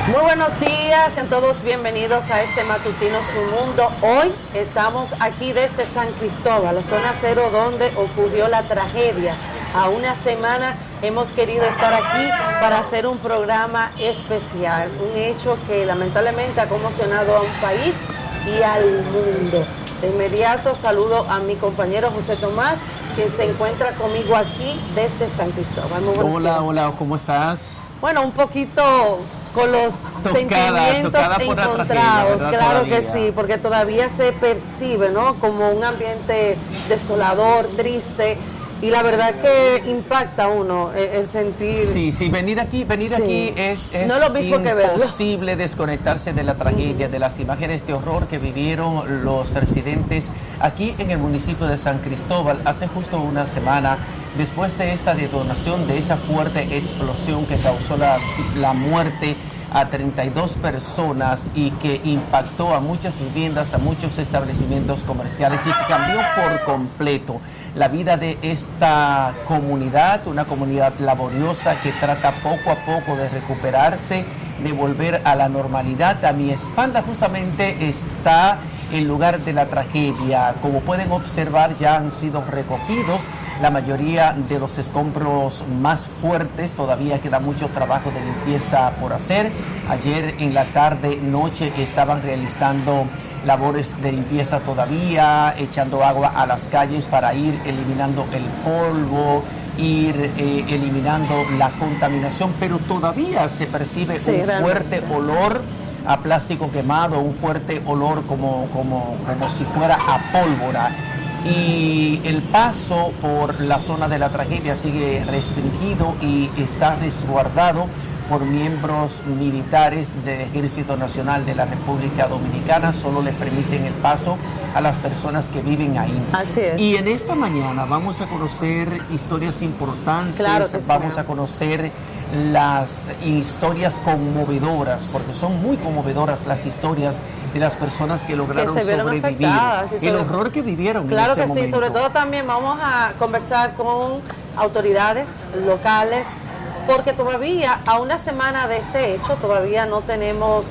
Muy buenos días, sean todos bienvenidos a este matutino Su Mundo. Hoy estamos aquí desde San Cristóbal, la zona cero donde ocurrió la tragedia. A una semana hemos querido estar aquí para hacer un programa especial, un hecho que lamentablemente ha conmocionado a un país y al mundo. De inmediato saludo a mi compañero José Tomás, quien se encuentra conmigo aquí desde San Cristóbal. Muy buenos días. Hola, ¿cómo estás? Bueno, un poquito con los sentimientos encontrados, claro que sí, porque todavía se percibe, ¿no?, como un ambiente desolador, triste, y la verdad que impacta a uno el sentir. Sí, venir aquí es no lo mismo que verlo. Imposible desconectarse de la tragedia, de las imágenes de horror que vivieron los residentes aquí en el municipio de San Cristóbal hace justo una semana, después de esta detonación, de esa fuerte explosión que causó la muerte a 32 personas y que impactó a muchas viviendas, a muchos establecimientos comerciales y que cambió por completo la vida de esta comunidad, una comunidad laboriosa que trata poco a poco de recuperarse, de volver a la normalidad. A mi espalda justamente está el lugar de la tragedia. Como pueden observar, ya han sido recogidos la mayoría de los escombros más fuertes. Todavía queda mucho trabajo de limpieza por hacer. Ayer en la tarde, noche, estaban realizando labores de limpieza todavía, echando agua a las calles para ir eliminando el polvo, ir eliminando la contaminación, pero todavía se percibe un fuerte olor a plástico quemado, un fuerte olor como si fuera a pólvora. Y el paso por la zona de la tragedia sigue restringido y está resguardado por miembros militares del Ejército Nacional de la República Dominicana. Solo le permiten el paso a las personas que viven ahí. Así es. Y en esta mañana vamos a conocer historias importantes, claro que vamos sí. a conocer las historias conmovedoras, porque son muy conmovedoras las historias de las personas que lograron sobrevivir, el horror que vivieron. Claro en ese que momento. sí, sobre todo también vamos a conversar con autoridades locales, porque todavía, a una semana de este hecho, todavía no tenemos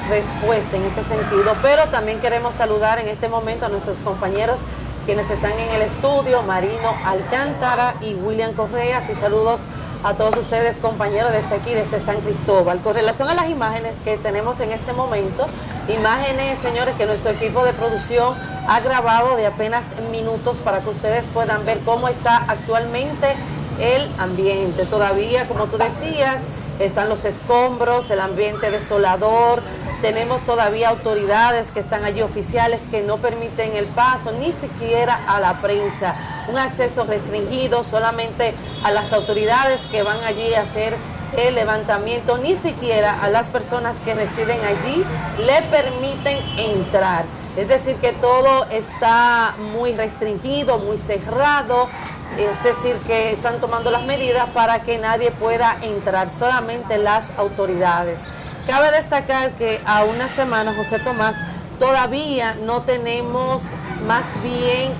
respuesta en este sentido, pero también queremos saludar en este momento a nuestros compañeros quienes están en el estudio, Marino Alcántara y William Correa, y saludos a todos ustedes, compañeros, desde aquí, desde San Cristóbal. Con relación a las imágenes que tenemos en este momento, imágenes, señores, que nuestro equipo de producción ha grabado de apenas minutos para que ustedes puedan ver cómo está actualmente el ambiente. Todavía, como tú decías, están los escombros, el ambiente desolador. Tenemos todavía autoridades que están allí, oficiales que no permiten el paso, ni siquiera a la prensa. Un acceso restringido solamente a las autoridades que van allí a hacer el levantamiento, ni siquiera a las personas que residen allí le permiten entrar. Es decir, que todo está muy restringido, muy cerrado. Es decir, que están tomando las medidas para que nadie pueda entrar, solamente las autoridades. Cabe destacar que a una semana, José Tomás, todavía no tenemos más bien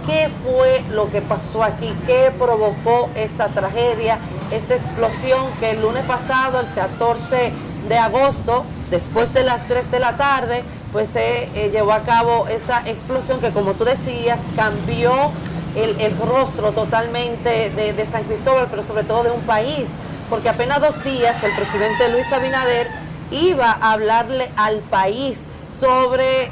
qué fue lo que pasó aquí, qué provocó esta tragedia, esta explosión que el lunes pasado, el 14 de agosto, después de las 3 de la tarde, pues se llevó a cabo esa explosión que, como tú decías, cambió el rostro totalmente de San Cristóbal, pero sobre todo de un país, porque apenas 2 días el presidente Luis Abinader iba a hablarle al país sobre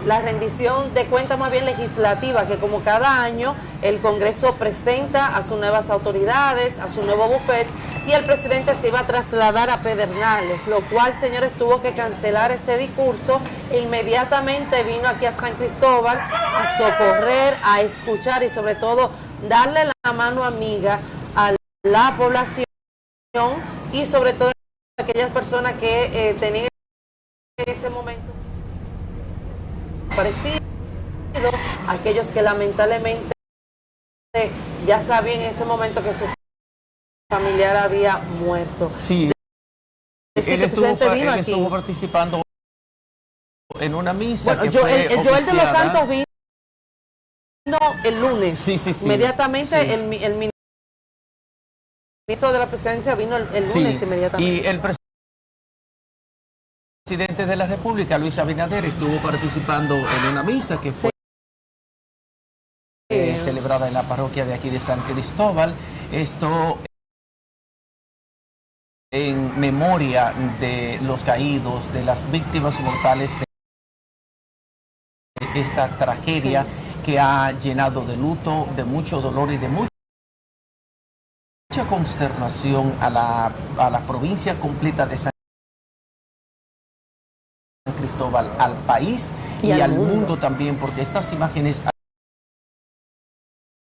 la rendición de cuentas más bien legislativa, que como cada año el Congreso presenta a sus nuevas autoridades, a su nuevo bufete, y el presidente se iba a trasladar a Pedernales, lo cual, señores, tuvo que cancelar este discurso e inmediatamente vino aquí a San Cristóbal a socorrer, a escuchar y sobre todo darle la mano amiga a la población y sobre todo a aquellas personas que tenían en ese momento parecido, aquellos que lamentablemente ya sabían en ese momento que su familiar había muerto. Sí, él estuvo participando en una misa. Bueno, que el Joel de los Santos vino el lunes. Sí. Inmediatamente sí. el ministro de la presidencia vino el lunes inmediatamente. Y el presidente de la República, Luis Abinader, estuvo participando en una misa que fue celebrada en la parroquia de aquí de San Cristóbal. Esto en memoria de los caídos, de las víctimas mortales de esta tragedia que ha llenado de luto, de mucho dolor y de mucha consternación a la provincia completa de San Cristóbal, al país y al mundo también, porque estas imágenes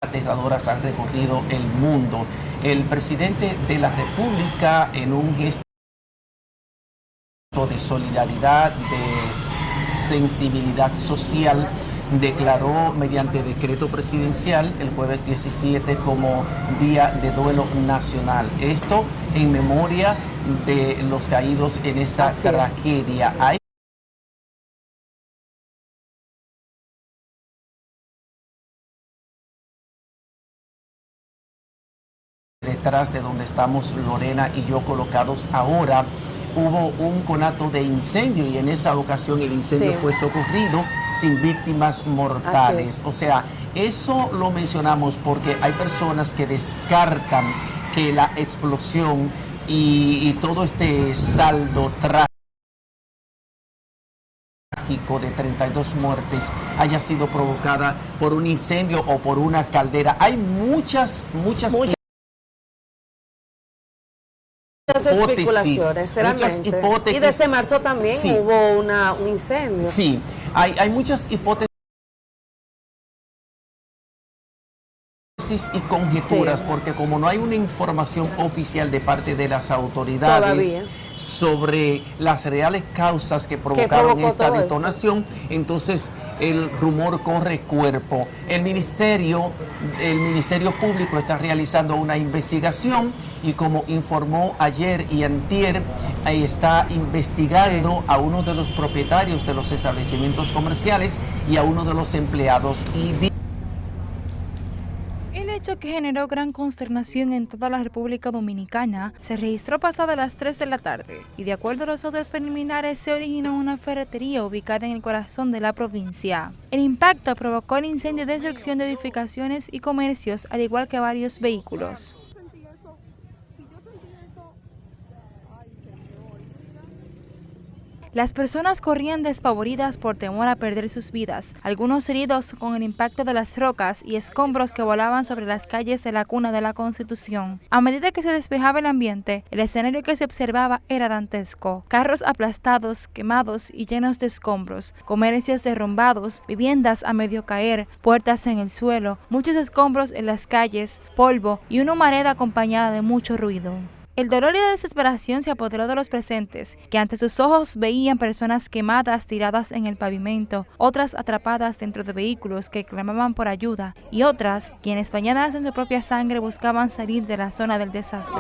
aterradoras han recorrido el mundo. El presidente de la República, en un gesto de solidaridad, de sensibilidad social, declaró mediante decreto presidencial el jueves 17 como Día de Duelo Nacional. Esto en memoria de los caídos en esta tragedia. Hay detrás de donde estamos Lorena y yo colocados ahora, hubo un conato de incendio y en esa ocasión el incendio fue socorrido sin víctimas mortales. O sea, eso lo mencionamos porque hay personas que descartan que la explosión y todo este saldo trágico de 32 muertes haya sido provocada por un incendio o por una caldera. Hay muchas especulaciones, muchas hipótesis. Y desde marzo también hubo un incendio. Sí, hay muchas hipótesis y conjeturas, porque como no hay una información oficial de parte de las autoridades sobre las reales causas que provocaron esta detonación, entonces el rumor corre cuerpo. El Ministerio Público está realizando una investigación y como informó ayer y antier, está investigando a uno de los propietarios de los establecimientos comerciales y a uno de los empleados. El hecho que generó gran consternación en toda la República Dominicana se registró pasada las 3 de la tarde y de acuerdo a los autos preliminares se originó una ferretería ubicada en el corazón de la provincia. El impacto provocó el incendio y destrucción de edificaciones y comercios, al igual que varios vehículos. Las personas corrían despavoridas por temor a perder sus vidas, algunos heridos con el impacto de las rocas y escombros que volaban sobre las calles de la cuna de la Constitución. A medida que se despejaba el ambiente, el escenario que se observaba era dantesco. Carros aplastados, quemados y llenos de escombros, comercios derrumbados, viviendas a medio caer, puertas en el suelo, muchos escombros en las calles, polvo y una humareda acompañada de mucho ruido. El dolor y la desesperación se apoderó de los presentes, que ante sus ojos veían personas quemadas tiradas en el pavimento, otras atrapadas dentro de vehículos que clamaban por ayuda, y otras, quienes bañadas en su propia sangre buscaban salir de la zona del desastre.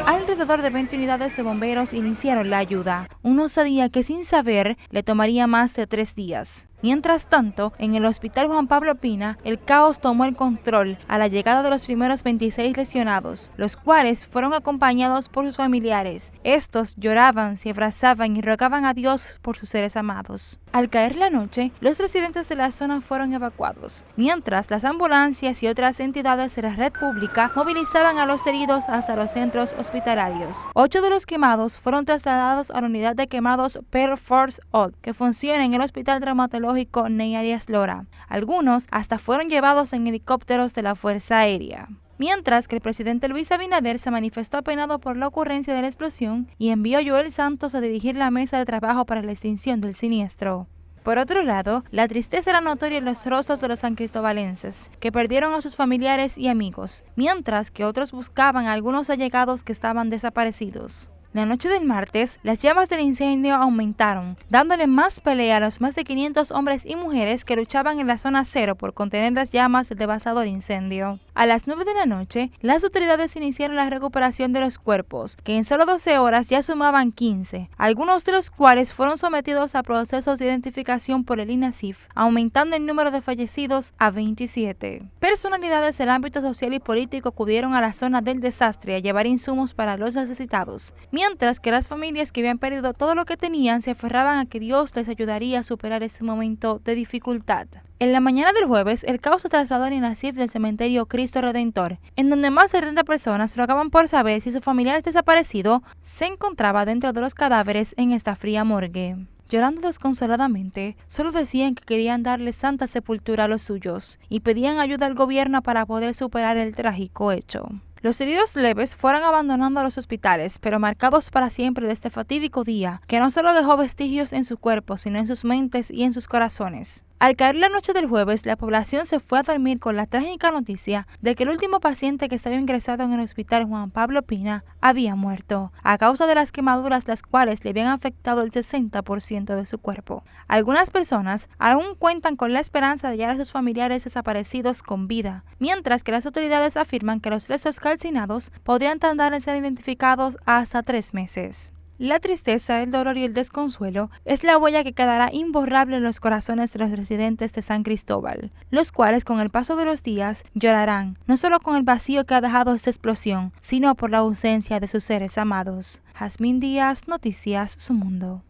Alrededor de 20 unidades de bomberos iniciaron la ayuda. Uno sabía que sin saber le tomaría más de 3 días. Mientras tanto, en el Hospital Juan Pablo Pina, el caos tomó el control a la llegada de los primeros 26 lesionados, los cuales fueron acompañados por sus familiares. Estos lloraban, se abrazaban y rogaban a Dios por sus seres amados. Al caer la noche, los residentes de la zona fueron evacuados, mientras las ambulancias y otras entidades de la red pública movilizaban a los heridos hasta los centros hospitalarios. 8 de los quemados fueron trasladados a la unidad de quemados Pearl Force Old, que funciona en el Hospital Traumatológico Ney Arias Lora. Algunos hasta fueron llevados en helicópteros de la Fuerza Aérea. Mientras que el presidente Luis Abinader se manifestó apenado por la ocurrencia de la explosión y envió a Joel Santos a dirigir la mesa de trabajo para la extinción del siniestro. Por otro lado, la tristeza era notoria en los rostros de los sancristobalenses, que perdieron a sus familiares y amigos, mientras que otros buscaban a algunos allegados que estaban desaparecidos. La noche del martes, las llamas del incendio aumentaron, dándole más pelea a los más de 500 hombres y mujeres que luchaban en la zona cero por contener las llamas del devastador incendio. A las 9 de la noche, las autoridades iniciaron la recuperación de los cuerpos, que en solo 12 horas ya sumaban 15, algunos de los cuales fueron sometidos a procesos de identificación por el INASIF, aumentando el número de fallecidos a 27. Personalidades del ámbito social y político acudieron a la zona del desastre a llevar insumos para los necesitados, mientras que las familias que habían perdido todo lo que tenían se aferraban a que Dios les ayudaría a superar este momento de dificultad. En la mañana del jueves, el caos se trasladó al INASIF del cementerio Cristo Redentor, en donde más de 30 personas rogaban por saber si su familiar desaparecido se encontraba dentro de los cadáveres en esta fría morgue. Llorando desconsoladamente, solo decían que querían darle santa sepultura a los suyos y pedían ayuda al gobierno para poder superar el trágico hecho. Los heridos leves fueron abandonando los hospitales, pero marcados para siempre de este fatídico día, que no solo dejó vestigios en su cuerpo, sino en sus mentes y en sus corazones. Al caer la noche del jueves, la población se fue a dormir con la trágica noticia de que el último paciente que estaba ingresado en el hospital Juan Pablo Pina había muerto, a causa de las quemaduras las cuales le habían afectado el 60% de su cuerpo. Algunas personas aún cuentan con la esperanza de hallar a sus familiares desaparecidos con vida, mientras que las autoridades afirman que los restos calcinados podrían tardar en ser identificados hasta 3 meses. La tristeza, el dolor y el desconsuelo es la huella que quedará imborrable en los corazones de los residentes de San Cristóbal, los cuales con el paso de los días llorarán, no solo con el vacío que ha dejado esta explosión, sino por la ausencia de sus seres amados. Jazmín Díaz, Noticias Su Mundo.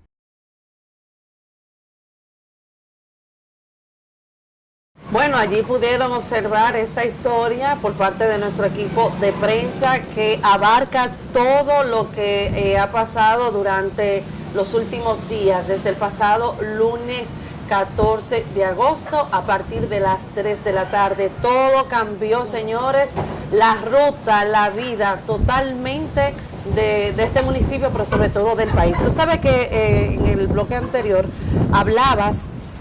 Bueno, allí pudieron observar esta historia por parte de nuestro equipo de prensa que abarca todo lo que ha pasado durante los últimos días, desde el pasado lunes 14 de agosto a partir de las 3 de la tarde. Todo cambió, señores, la ruta, la vida totalmente de este municipio, pero sobre todo del país. Tú sabes que en el bloque anterior hablabas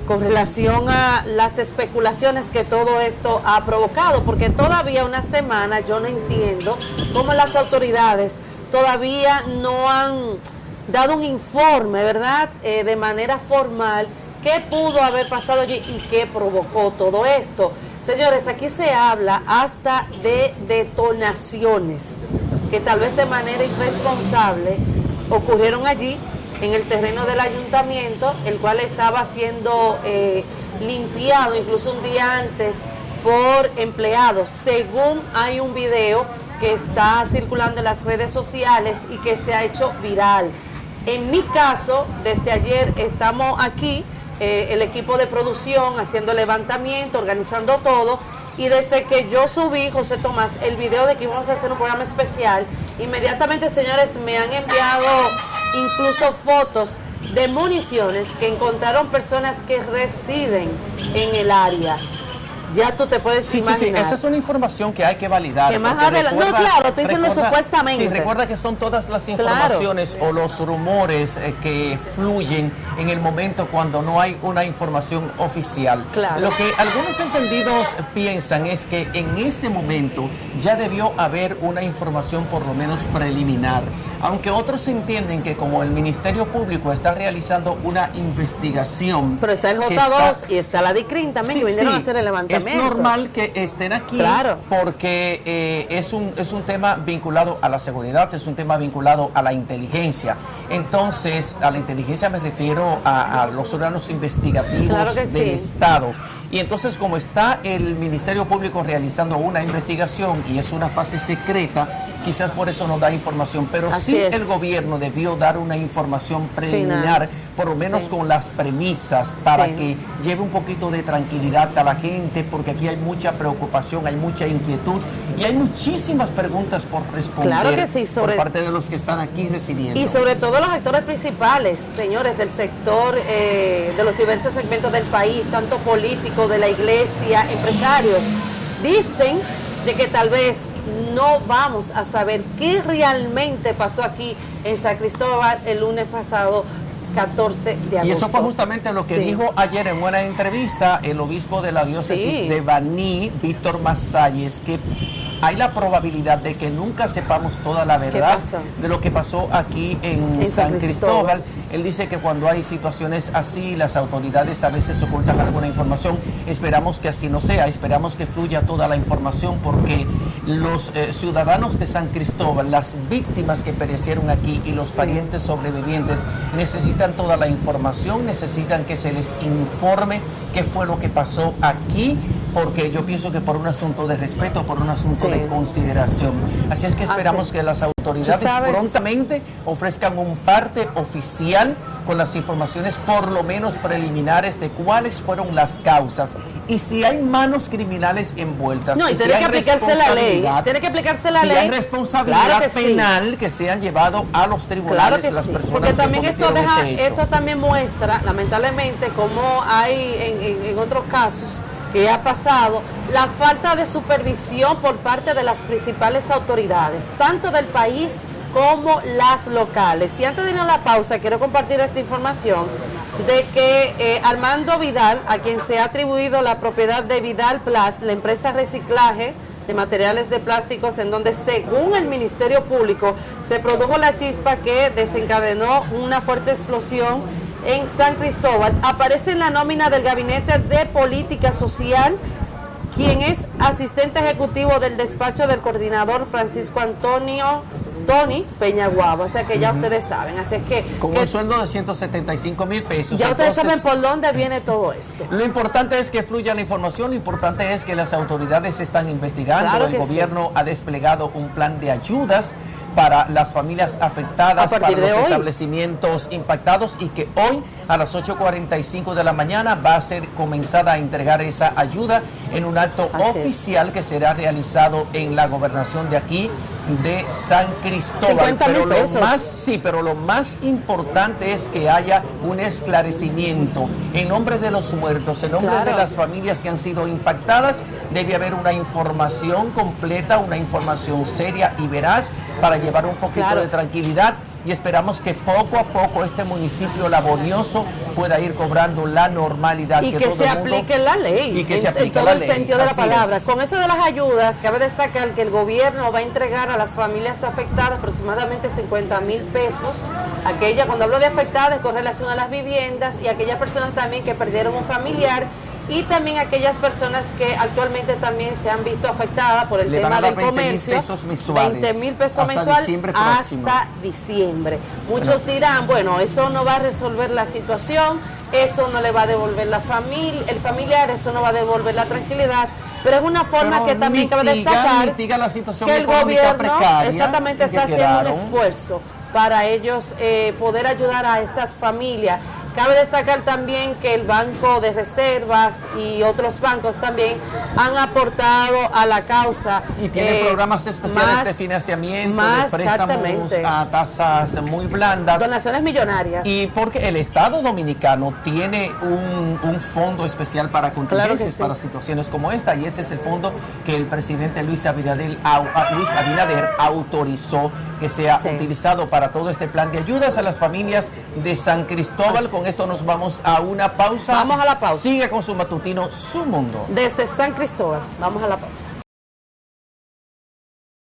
con relación a las especulaciones que todo esto ha provocado, porque todavía una semana yo no entiendo cómo las autoridades todavía no han dado un informe, ¿verdad?, de manera formal, qué pudo haber pasado allí y qué provocó todo esto. Señores, aquí se habla hasta de detonaciones que tal vez de manera irresponsable ocurrieron allí en el terreno del ayuntamiento, el cual estaba siendo limpiado incluso un día antes por empleados, según hay un video que está circulando en las redes sociales y que se ha hecho viral. En mi caso, desde ayer estamos aquí, el equipo de producción haciendo levantamiento, organizando todo, y desde que yo subí, José Tomás, el video de que íbamos a hacer un programa especial, inmediatamente, señores, me han enviado incluso fotos de municiones que encontraron personas que residen en el área. Ya tú te puedes imaginar. Sí, esa es una información que hay que validar. Que más adelante, no, claro, estoy diciendo supuestamente. Sí, recuerda que son todas las informaciones, claro, o los rumores que fluyen en el momento cuando no hay una información oficial. Claro. Lo que algunos entendidos piensan es que en este momento ya debió haber una información por lo menos preliminar, aunque otros entienden que como el Ministerio Público está realizando una investigación. Pero está el J2 y está la DICRIN también, que vinieron a hacer el levantamiento. Es normal que estén aquí, claro, porque es un tema vinculado a la seguridad, es un tema vinculado a la inteligencia. Entonces, a la inteligencia me refiero a los órganos investigativos, claro, del Estado. Y entonces, como está el Ministerio Público realizando una investigación y es una fase secreta, quizás por eso no da información, pero sí el gobierno debió dar una información preliminar, por lo menos con las premisas, para que lleve un poquito de tranquilidad a la gente, porque aquí hay mucha preocupación, hay mucha inquietud y hay muchísimas preguntas por responder, claro que sí, por parte de los que están aquí residiendo. Y sobre todo los actores principales, señores, del sector, de los diversos segmentos del país, tanto políticos, de la iglesia, empresarios, dicen de que tal vez no vamos a saber qué realmente pasó aquí en San Cristóbal el lunes pasado 14 de agosto. Y eso fue justamente lo que dijo ayer en una entrevista el obispo de la diócesis de Baní, Víctor Masalles, que hay la probabilidad de que nunca sepamos toda la verdad de lo que pasó aquí en San Cristóbal. Él dice que cuando hay situaciones así, las autoridades a veces ocultan alguna información. Esperamos que así no sea, esperamos que fluya toda la información, porque los ciudadanos de San Cristóbal, las víctimas que perecieron aquí y los parientes sobrevivientes necesitan toda la información, necesitan que se les informe qué fue lo que pasó aquí, porque yo pienso que por un asunto de respeto, por un asunto de consideración. Así es que esperamos que las autoridades prontamente ofrezcan un parte oficial con las informaciones por lo menos preliminares de cuáles fueron las causas y si hay manos criminales envueltas. No, y tiene que aplicarse la ley. Tiene que aplicarse la ley. Si hay responsabilidad penal que sean llevado a los tribunales las personas porque también que cometieron ese hecho. Esto también muestra, lamentablemente, como hay en otros casos que ha pasado, la falta de supervisión por parte de las principales autoridades, tanto del país como las locales. Y antes de ir a la pausa, quiero compartir esta información de que Armando Vidal, a quien se ha atribuido la propiedad de Vidal Plast, la empresa reciclaje de materiales de plásticos, en donde según el Ministerio Público se produjo la chispa que desencadenó una fuerte explosión en San Cristóbal, aparece en la nómina del Gabinete de Política Social, quien es asistente ejecutivo del despacho del coordinador Francisco Antonio Tony Peñaguaba, o sea que ya ustedes saben, así es que... Con un sueldo de 175,000 pesos. Ya ustedes saben por dónde viene todo esto. Lo importante es que fluya la información, lo importante es que las autoridades están investigando, claro, el gobierno ha desplegado un plan de ayudas para las familias afectadas, para los establecimientos impactados, y que hoy a las 8:45 de la mañana va a ser comenzada a entregar esa ayuda en un acto oficial que será realizado en la gobernación de aquí de San Cristóbal. Pero lo más importante es que haya un esclarecimiento en nombre de los muertos, en nombre de las familias que han sido impactadas. Debe haber una información completa, una información seria y veraz para llevar un poquito de tranquilidad, y esperamos que poco a poco este municipio laborioso pueda ir cobrando la normalidad. Y que se aplique la ley, y que se aplique en todo el sentido de la palabra. Con eso de las ayudas, cabe destacar que el gobierno va a entregar a las familias afectadas aproximadamente 50,000 pesos. Cuando hablo de afectadas, con relación a las viviendas, y aquellas personas también que perdieron un familiar, y también aquellas personas que actualmente también se han visto afectadas por el tema del comercio. 20,000 pesos mensuales hasta diciembre. Muchos dirán, bueno, eso no va a resolver la situación, eso no le va a devolver el familiar, eso no va a devolver la tranquilidad, pero es una forma que también cabe destacar la situación que el gobierno exactamente está haciendo un esfuerzo para ellos poder ayudar a estas familias. Cabe destacar también que el Banco de Reservas y otros bancos también han aportado a la causa. Y tienen programas especiales de financiamiento, de préstamos a tasas muy blandas. Donaciones millonarias. Y porque el Estado Dominicano tiene un fondo especial para contingencias, para situaciones como esta, y ese es el fondo que el presidente Luis Abinader autorizó que sea utilizado para todo este plan de ayudas a las familias de San Cristóbal. Con esto nos vamos a una pausa. Vamos a la pausa. Sigue con su matutino Su Mundo. Desde San Cristóbal. Vamos a la pausa.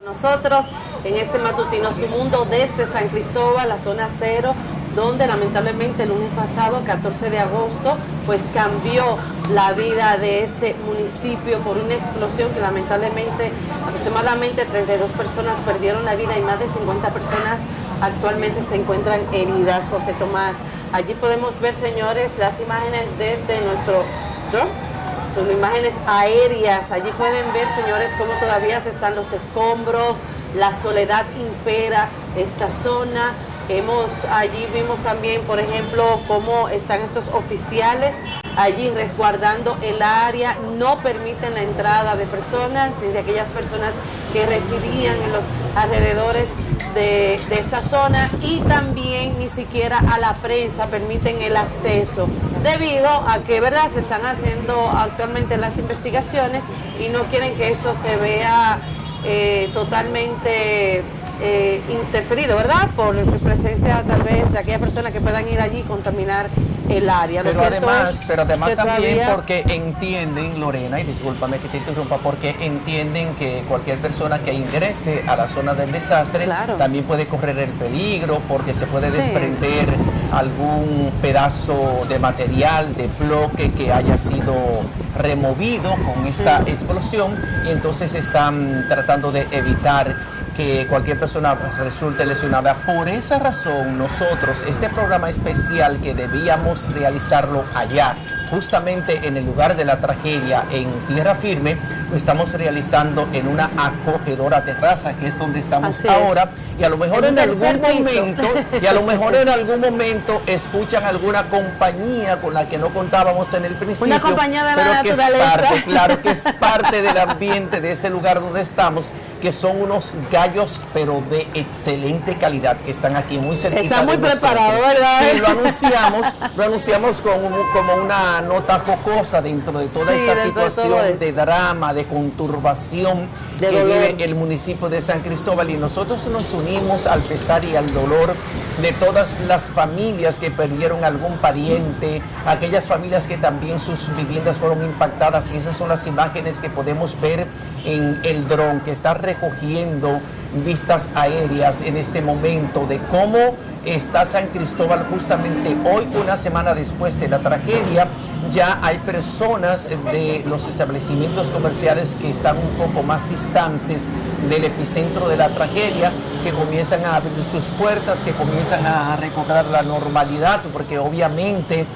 Nosotros en este matutino Su Mundo desde San Cristóbal, la zona cero, donde lamentablemente el lunes pasado, 14 de agosto, pues cambió la vida de este municipio por una explosión que lamentablemente aproximadamente 32 personas perdieron la vida y más de 50 personas actualmente se encuentran heridas. José Tomás, allí podemos ver, señores, las imágenes desde nuestro drone. Son imágenes aéreas. Allí pueden ver, señores, cómo todavía están los escombros, la soledad impera esta zona. Allí vimos también, por ejemplo, cómo están estos oficiales allí resguardando el área, no permiten la entrada de personas, de aquellas personas que residían en los alrededores de esta zona, y también ni siquiera a la prensa permiten el acceso, debido a que, ¿verdad?, se están haciendo actualmente las investigaciones y no quieren que esto se vea totalmente interferido, ¿verdad? Por la presencia tal vez de aquellas personas que puedan ir allí y contaminar el área. Pero además también todavía... porque entienden, Lorena, y discúlpame que te interrumpa, porque entienden que cualquier persona que ingrese a la zona del desastre también puede correr el peligro, porque se puede desprender algún pedazo de material, de bloque que haya sido removido con esta explosión, y entonces están tratando de evitar que cualquier persona resulte lesionada. Por esa razón, nosotros, este programa especial que debíamos realizarlo allá, justamente en el lugar de la tragedia, en tierra firme, lo estamos realizando en una acogedora terraza, que es donde estamos ahora. Y a lo mejor en algún momento escuchan alguna compañía con la que no contábamos en el principio. Una compañía de la naturaleza. Claro que es parte del ambiente de este lugar donde estamos, que son unos gallos, pero de excelente calidad, que están aquí muy cerquita. Está muy preparado, ¿verdad? Sí, lo anunciamos como una nota jocosa dentro de toda esta situación de drama, de conturbación que vive el municipio de San Cristóbal, y nosotros nos unimos al pesar y al dolor de todas las familias que perdieron algún pariente, aquellas familias que también sus viviendas fueron impactadas, y esas son las imágenes que podemos ver en el dron que está recogiendo vistas aéreas en este momento de cómo está San Cristóbal justamente hoy, una semana después de la tragedia. Ya hay personas de los establecimientos comerciales que están un poco más distantes del epicentro de la tragedia, que comienzan a abrir sus puertas, que comienzan a recobrar la normalidad, porque obviamente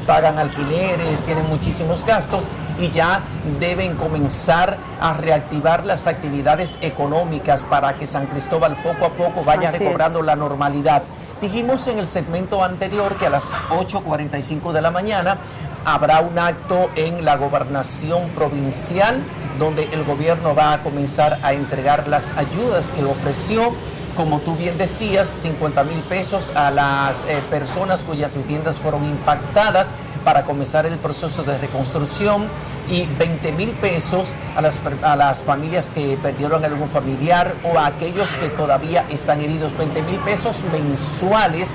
pagan alquileres, tienen muchísimos gastos, y ya deben comenzar a reactivar las actividades económicas para que San Cristóbal poco a poco vaya recobrando la normalidad. Dijimos en el segmento anterior que a las 8:45 de la mañana habrá un acto en la gobernación provincial, donde el gobierno va a comenzar a entregar las ayudas que ofreció, como tú bien decías, 50,000 pesos a las personas cuyas viviendas fueron impactadas para comenzar el proceso de reconstrucción, y 20,000 pesos a las familias que perdieron algún familiar o a aquellos que todavía están heridos. 20,000 pesos mensuales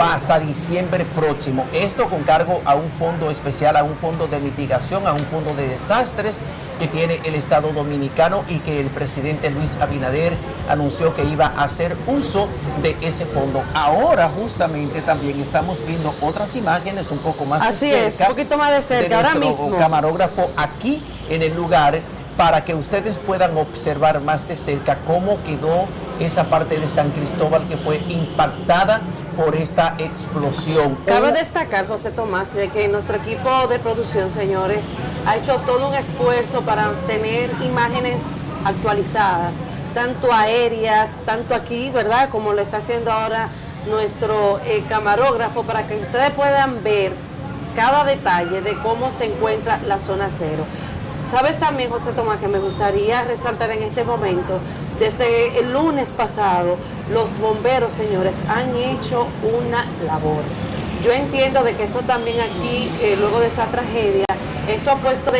hasta diciembre próximo. Esto con cargo a un fondo especial, a un fondo de mitigación, a un fondo de desastres que tiene el Estado Dominicano, y que el presidente Luis Abinader anunció que iba a hacer uso de ese fondo. Ahora justamente también estamos viendo otras imágenes un poco más de cerca. Así es, un poquito más de cerca, ahora mismo. Camarógrafo aquí en el lugar, para que ustedes puedan observar más de cerca cómo quedó esa parte de San Cristóbal que fue impactada por esta explosión. Cabe destacar, José Tomás, de que nuestro equipo de producción, señores, ha hecho todo un esfuerzo para tener imágenes actualizadas, tanto aéreas, tanto aquí, ¿verdad?, como lo está haciendo ahora nuestro camarógrafo, para que ustedes puedan ver cada detalle de cómo se encuentra la zona cero. Sabes también, José Tomás, que me gustaría resaltar en este momento, desde el lunes pasado, los bomberos, señores, han hecho una labor. Yo entiendo de que esto también aquí, luego de esta tragedia, esto ha puesto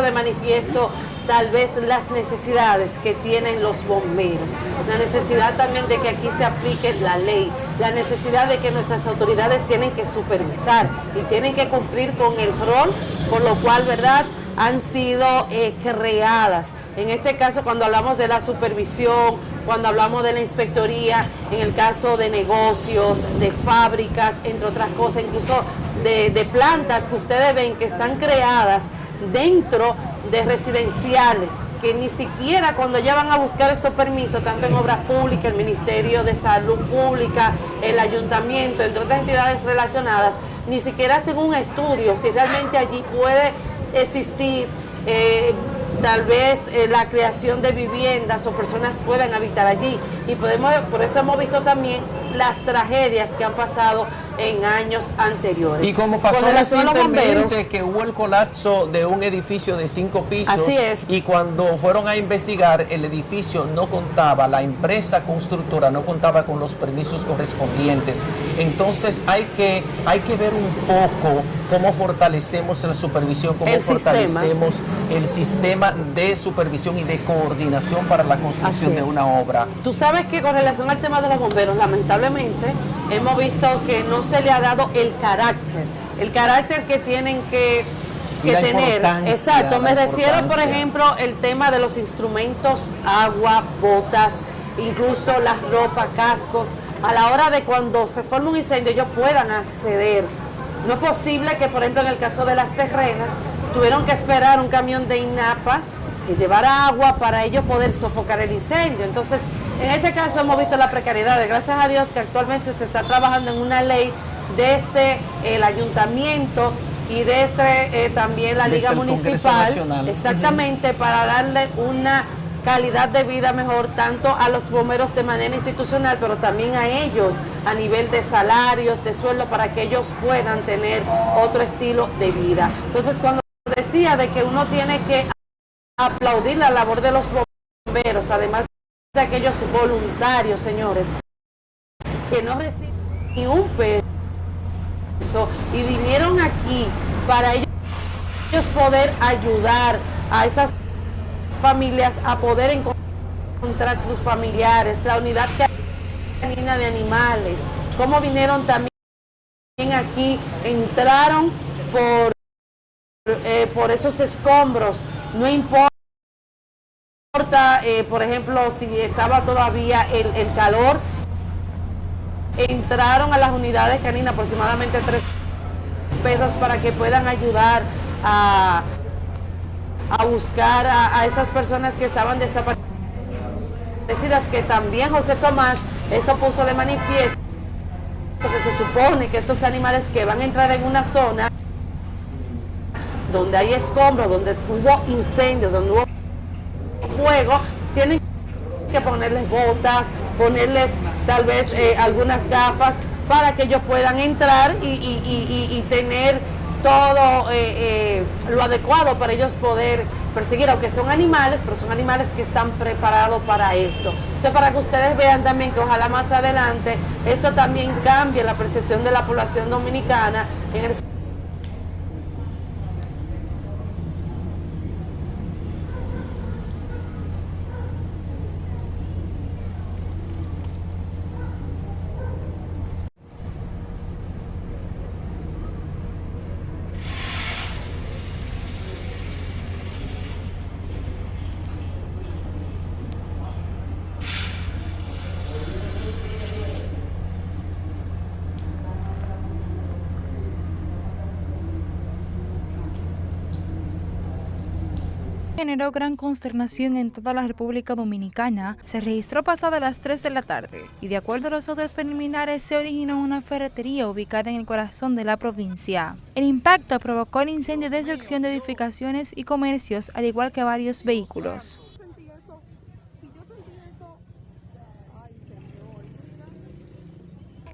de manifiesto tal vez las necesidades que tienen los bomberos, la necesidad también de que aquí se aplique la ley, la necesidad de que nuestras autoridades tienen que supervisar y tienen que cumplir con el rol por lo cual, ¿verdad?, han sido creadas. En este caso, cuando hablamos de la supervisión, cuando hablamos de la inspectoría, en el caso de negocios, de fábricas, entre otras cosas, incluso de plantas que ustedes ven que están creadas dentro de residenciales, que ni siquiera cuando ya van a buscar estos permisos, tanto en obras públicas, el Ministerio de Salud Pública, el Ayuntamiento, entre otras entidades relacionadas, ni siquiera hacen un estudio si realmente allí puede existir tal vez la creación de viviendas o personas puedan habitar allí. Y por eso hemos visto también las tragedias que han pasado en años anteriores. Y como pasó Con relación a los bomberos, recientemente que hubo el colapso de un edificio de 5 pisos, así es. Y cuando fueron a investigar, el edificio no contaba, la empresa constructora no contaba con los permisos correspondientes. Entonces hay que ver un poco cómo fortalecemos la supervisión, cómo fortalecemos el sistema de supervisión y de coordinación para la construcción de una obra. Tú sabes que con relación al tema de los bomberos, lamentablemente hemos visto que no se le ha dado el carácter que tienen que tener. Exacto, me refiero, por ejemplo, el tema de los instrumentos, agua, botas, incluso las ropas, cascos, a la hora de cuando se forma un incendio ellos puedan acceder. No es posible que, por ejemplo, en el caso de las terrenas, tuvieron que esperar un camión de INAPA que llevara agua para ellos poder sofocar el incendio. Entonces, en este caso hemos visto la precariedad. Gracias a Dios que actualmente se está trabajando en una ley desde el ayuntamiento y desde también la Liga Municipal, exactamente, para darle una calidad de vida mejor tanto a los bomberos de manera institucional, pero también a ellos a nivel de salarios, de sueldo, para que ellos puedan tener otro estilo de vida. Entonces, cuando decía de que uno tiene que aplaudir la labor de los bomberos, además de aquellos voluntarios, señores, que no reciben ni un peso y vinieron aquí para ellos poder ayudar a esas familias a poder encontrar sus familiares, la unidad canina de animales, cómo vinieron también aquí, entraron por esos escombros, no importa, por ejemplo, si estaba todavía el calor, entraron a las unidades caninas, aproximadamente 3 perros, para que puedan ayudar a buscar a esas personas que estaban desaparecidas, que también José Tomás eso puso de manifiesto que se supone que estos animales que van a entrar en una zona donde hay escombros, donde hubo incendios, donde hubo fuego, tienen que ponerles botas, ponerles tal vez algunas gafas para que ellos puedan entrar y tener todo lo adecuado para ellos poder perseguir, aunque son animales, pero son animales que están preparados para esto. Eso para que ustedes vean también que ojalá más adelante esto también cambie la percepción de la población dominicana en el generó gran consternación en toda la República Dominicana. Se registró pasada las 3 de la tarde y de acuerdo a los autos preliminares se originó una ferretería ubicada en el corazón de la provincia. El impacto provocó el incendio y destrucción de edificaciones y comercios, al igual que varios vehículos.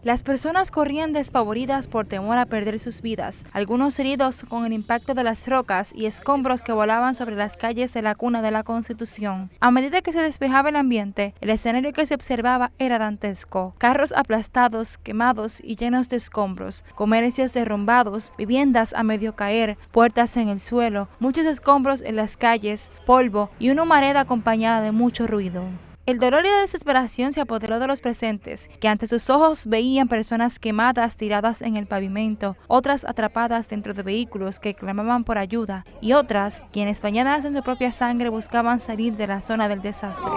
Las personas corrían despavoridas por temor a perder sus vidas, algunos heridos con el impacto de las rocas y escombros que volaban sobre las calles de la cuna de la Constitución. A medida que se despejaba el ambiente, el escenario que se observaba era dantesco. Carros aplastados, quemados y llenos de escombros, comercios derrumbados, viviendas a medio caer, puertas en el suelo, muchos escombros en las calles, polvo y una humareda acompañada de mucho ruido. El dolor y la desesperación se apoderó de los presentes, que ante sus ojos veían personas quemadas tiradas en el pavimento, otras atrapadas dentro de vehículos que clamaban por ayuda, y otras, quienes bañadas en su propia sangre buscaban salir de la zona del desastre.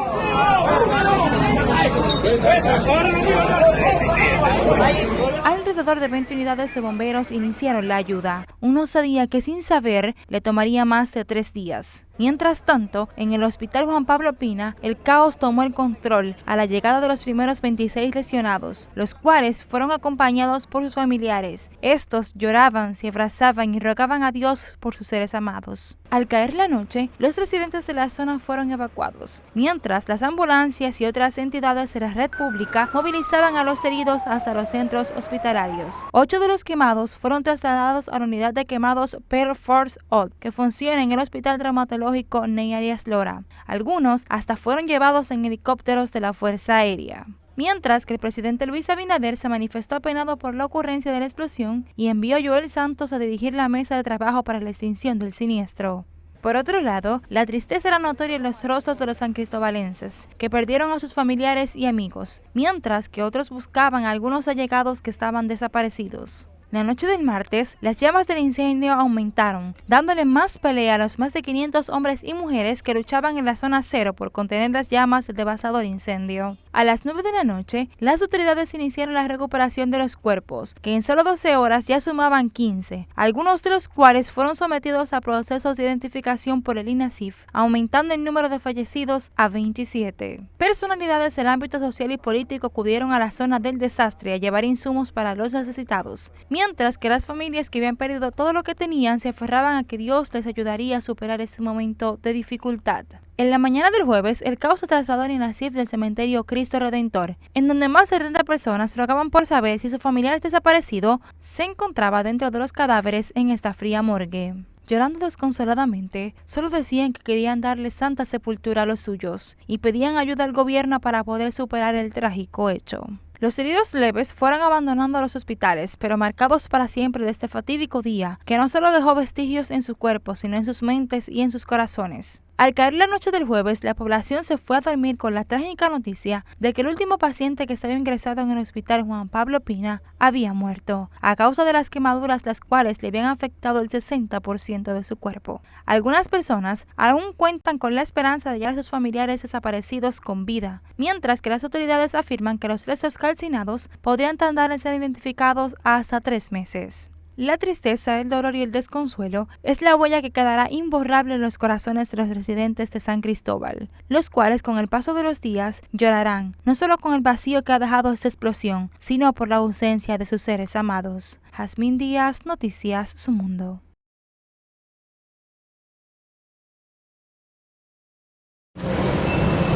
Alrededor de 20 unidades de bomberos iniciaron la ayuda. Uno sabía que sin saber le tomaría más de 3 días. Mientras tanto, en el Hospital Juan Pablo Pina, el caos tomó el control a la llegada de los primeros 26 lesionados, los cuales fueron acompañados por sus familiares. Estos lloraban, se abrazaban y rogaban a Dios por sus seres amados. Al caer la noche, los residentes de la zona fueron evacuados, mientras las ambulancias y otras entidades de la red pública movilizaban a los heridos hasta los centros hospitalarios. hospitalarios. 8 de los quemados fueron trasladados a la unidad de quemados Pearl Force Old, que funciona en el Hospital Traumatológico Ney Arias Lora. Algunos hasta fueron llevados en helicópteros de la Fuerza Aérea. Mientras que el presidente Luis Abinader se manifestó apenado por la ocurrencia de la explosión y envió a Joel Santos a dirigir la mesa de trabajo para la extinción del siniestro. Por otro lado, la tristeza era notoria en los rostros de los sancristobalenses, que perdieron a sus familiares y amigos, mientras que otros buscaban a algunos allegados que estaban desaparecidos. La noche del martes, las llamas del incendio aumentaron, dándole más pelea a los más de 500 hombres y mujeres que luchaban en la zona cero por contener las llamas del devastador incendio. A las 9 de la noche, las autoridades iniciaron la recuperación de los cuerpos, que en solo 12 horas ya sumaban 15, algunos de los cuales fueron sometidos a procesos de identificación por el INASIF, aumentando el número de fallecidos a 27. Personalidades del ámbito social y político acudieron a la zona del desastre a llevar insumos para los necesitados, mientras que las familias que habían perdido todo lo que tenían se aferraban a que Dios les ayudaría a superar este momento de dificultad. En la mañana del jueves, el caos se trasladó al INASIF del cementerio Cristo Redentor, en donde más de 30 personas rogaban por saber si su familiar desaparecido se encontraba dentro de los cadáveres en esta fría morgue. Llorando desconsoladamente, solo decían que querían darle santa sepultura a los suyos y pedían ayuda al gobierno para poder superar el trágico hecho. Los heridos leves fueron abandonando los hospitales, pero marcados para siempre de este fatídico día, que no solo dejó vestigios en su cuerpo, sino en sus mentes y en sus corazones. Al caer la noche del jueves, la población se fue a dormir con la trágica noticia de que el último paciente que estaba ingresado en el hospital Juan Pablo Pina había muerto, a causa de las quemaduras las cuales le habían afectado el 60% de su cuerpo. Algunas personas aún cuentan con la esperanza de hallar a sus familiares desaparecidos con vida, mientras que las autoridades afirman que los restos calcinados podrían tardar en ser identificados hasta 3 meses. La tristeza, el dolor y el desconsuelo es la huella que quedará imborrable en los corazones de los residentes de San Cristóbal, los cuales con el paso de los días llorarán, no solo con el vacío que ha dejado esta explosión, sino por la ausencia de sus seres amados. Jazmín Díaz, Noticias Su Mundo.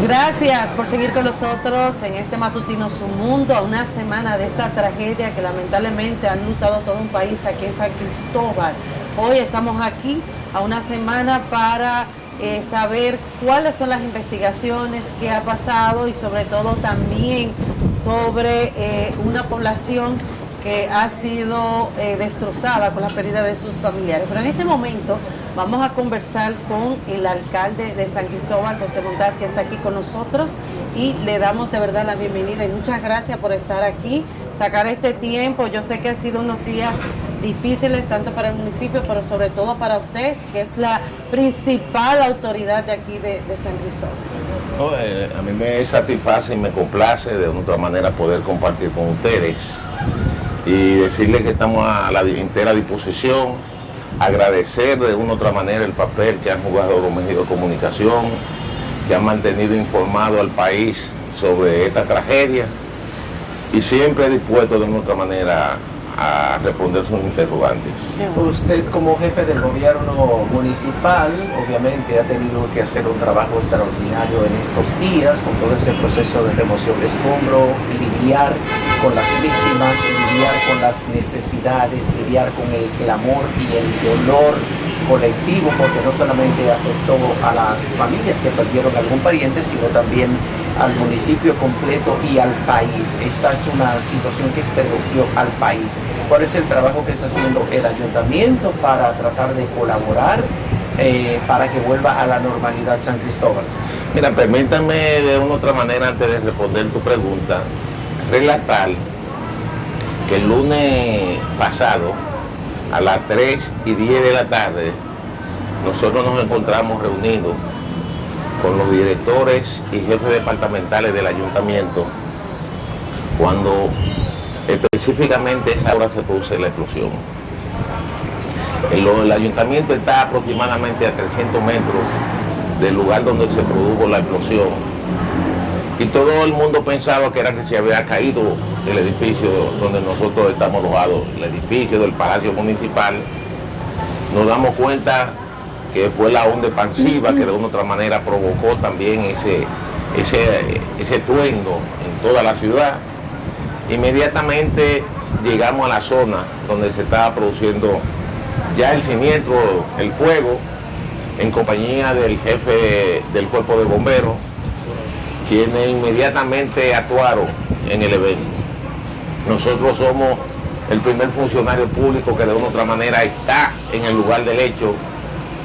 Gracias por seguir con nosotros en este matutino Su Mundo, a una semana de esta tragedia que lamentablemente ha enlutado todo un país aquí en San Cristóbal. Hoy estamos aquí a una semana para saber cuáles son las investigaciones, qué ha pasado y sobre todo también sobre una población que ha sido destrozada con la pérdida de sus familiares. Pero en este momento vamos a conversar con el alcalde de San Cristóbal, José Montaz, que está aquí con nosotros, y le damos de verdad la bienvenida y muchas gracias por estar aquí, sacar este tiempo. Yo sé que han sido unos días difíciles tanto para el municipio, pero sobre todo para usted, que es la principal autoridad de aquí de San Cristóbal. A mí me satisface y me complace de otra manera poder compartir con ustedes y decirles que estamos a la entera disposición, agradecer de una u otra manera el papel que han jugado los medios de comunicación, que han mantenido informado al país sobre esta tragedia y siempre dispuesto de una u otra manera a responder sus interrogantes. Usted como jefe del gobierno municipal obviamente ha tenido que hacer un trabajo extraordinario en estos días con todo ese proceso de remoción de escombro, lidiar con las víctimas, lidiar con las necesidades, lidiar con el clamor y el dolor colectivo, porque no solamente afectó a las familias que perdieron algún pariente, sino también al municipio completo y al país. Esta es una situación que estremeció al país. ¿Cuál es el trabajo que está haciendo el ayuntamiento para tratar de colaborar para que vuelva a la normalidad San Cristóbal? Mira, permítame de una u otra manera, antes de responder tu pregunta, relatar que el lunes pasado, a las 3:10 de la tarde, nosotros nos encontramos reunidos con los directores y jefes departamentales del ayuntamiento, cuando específicamente a esa hora se produce la explosión. El ayuntamiento está aproximadamente a 300 metros del lugar donde se produjo la explosión y todo el mundo pensaba que era que se había caído el edificio donde nosotros estamos alojados, el edificio del Palacio Municipal. Nos damos cuenta que fue la onda expansiva que de una u otra manera provocó también ese estruendo en toda la ciudad. Inmediatamente llegamos a la zona donde se estaba produciendo ya el siniestro, el fuego, en compañía del jefe del cuerpo de bomberos, quienes inmediatamente actuaron en el evento. Nosotros somos el primer funcionario público que de una u otra manera está en el lugar del hecho,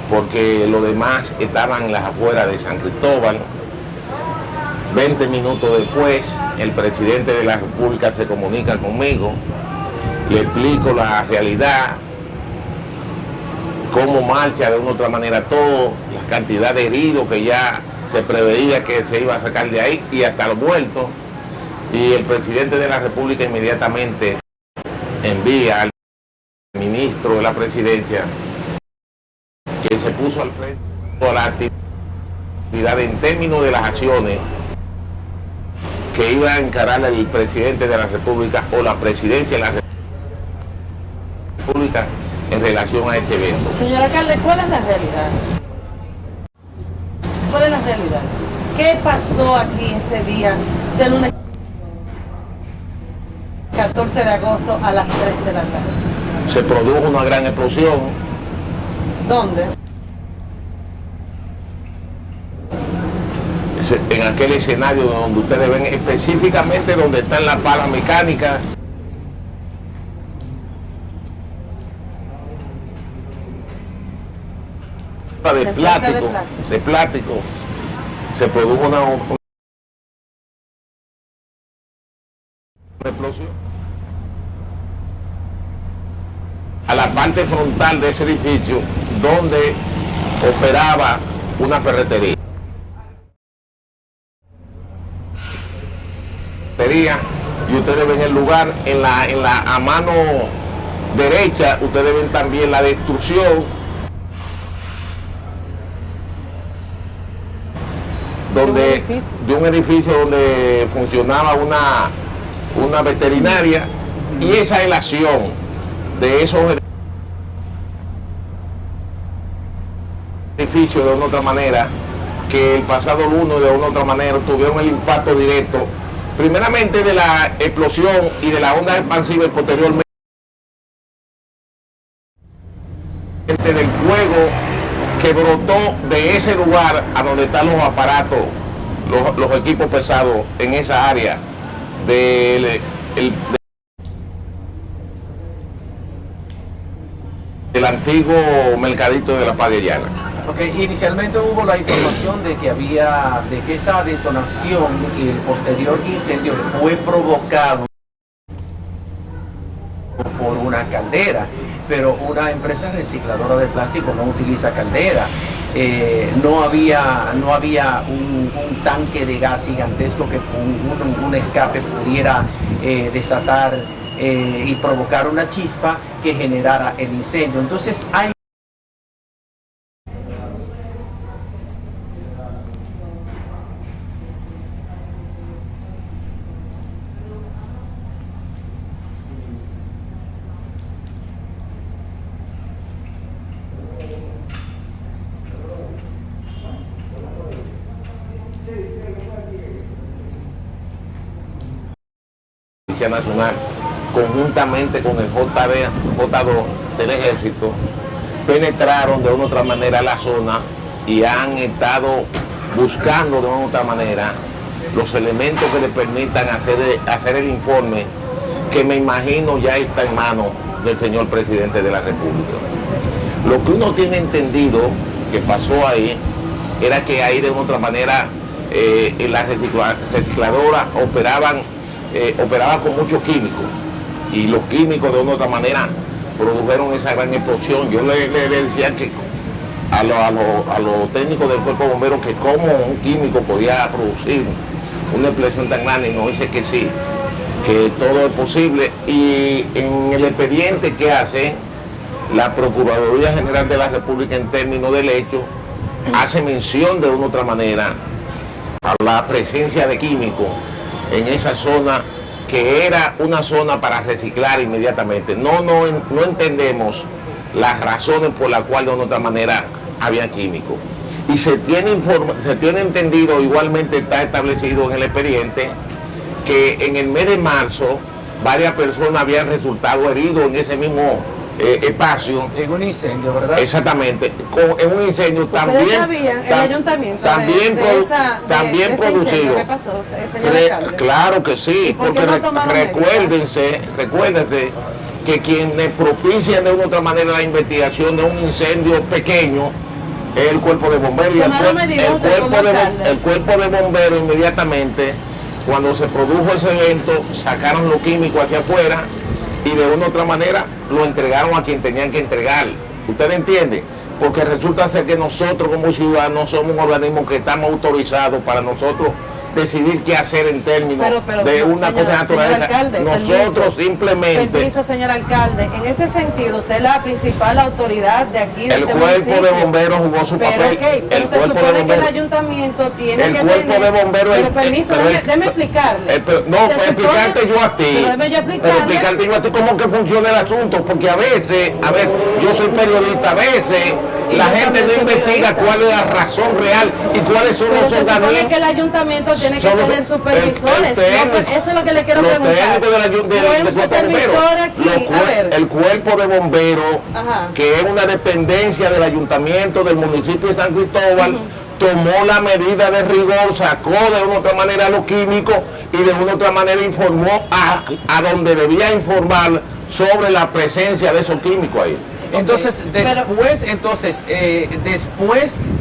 porque los demás estaban en las afueras de San Cristóbal. 20 minutos después, el presidente de la República se comunica conmigo, le explico la realidad, cómo marcha de una u otra manera todo, la cantidad de heridos que ya se preveía que se iba a sacar de ahí y hasta los muertos. Y el presidente de la República inmediatamente envía al ministro de la presidencia, que se puso al frente de la actividad en términos de las acciones que iba a encarar el presidente de la República o la presidencia de la República en relación a este evento. Señor alcalde, ¿cuál es la realidad? ¿Cuál es la realidad? ¿Qué pasó aquí ese día, ese lunes 14 de agosto a las 3 de la tarde? Se produjo una gran explosión. ¿Dónde? En aquel escenario donde ustedes ven, específicamente donde están las palas mecánicas. De plástico, se produjo una explosión a la parte frontal de ese edificio donde operaba una ferretería. Y ustedes ven el lugar a mano derecha, ustedes ven también la destrucción de un edificio donde funcionaba una veterinaria, y esa es la acción de esos edificios de una otra manera, que el pasado lunes de una otra manera tuvieron el impacto directo, primeramente de la explosión y de la onda expansiva, y posteriormente del fuego que brotó de ese lugar a donde están los aparatos, los equipos pesados en esa área del antiguo mercadito de la Padellana. Okay, inicialmente hubo la información de que esa detonación y el posterior incendio fue provocado por una caldera, pero una empresa recicladora de plástico no utiliza caldera. No había un tanque de gas gigantesco que un escape pudiera desatar y provocar una chispa que generara el incendio. Entonces hay Nacional, conjuntamente con el J2 del Ejército, penetraron de una u otra manera la zona y han estado buscando de una u otra manera los elementos que le permitan hacer el informe, que me imagino ya está en manos del señor presidente de la República. Lo que uno tiene entendido que pasó ahí era que ahí de una u otra manera en las recicladoras operaban con muchos químicos, y los químicos de una u otra manera produjeron esa gran explosión. Yo le decía que a los técnicos del cuerpo de bomberos que cómo un químico podía producir una explosión tan grande, y nos dice que sí, que todo es posible. Y en el expediente que hace la Procuraduría General de la República en términos del hecho, hace mención de una u otra manera a la presencia de químicos en esa zona, que era una zona para reciclar inmediatamente. No entendemos las razones por las cuales de una otra manera había químicos. Y se tiene entendido, igualmente está establecido en el expediente, que en el mes de marzo varias personas habían resultado heridos en ese mismo espacio. En un incendio, ¿verdad? Exactamente. En un incendio ¿Ustedes sabían el ayuntamiento también producido? ¿Qué pasó, señor alcalde? Claro que sí, porque recuérdense que quienes propician de una u otra manera la investigación de un incendio pequeño es el cuerpo de bomberos. Y el cuerpo de bomberos inmediatamente, cuando se produjo ese evento, sacaron los químicos hacia afuera y de una u otra manera lo entregaron a quien tenían que entregar. ¿Usted entiende? Porque resulta ser que nosotros como ciudadanos somos un organismo que estamos autorizados para nosotros decidir qué hacer en términos de una cosa naturaleza. Alcalde, nosotros simplemente... Permiso, señor alcalde. En este sentido, usted es la principal autoridad de aquí. El cuerpo de bomberos jugó su papel. Pero se supone que el ayuntamiento tiene que tener... El cuerpo de bomberos... Pero permiso, déjeme explicarle. No, pues explicarte yo a ti. Pero explicarte yo a ti cómo que funciona el asunto, porque a veces, yo soy periodista, a veces la gente no investiga cuál es la razón real y cuáles son los organismos. Se supone que el ayuntamiento tiene que tener supervisores. Eso es lo que le quiero preguntar. El cuerpo de bomberos, que es una dependencia del ayuntamiento del municipio de San Cristóbal, tomó la medida de rigor, sacó de una u otra manera los químicos y de una u otra manera informó a donde debía informar sobre la presencia de esos químicos ahí. Entonces, después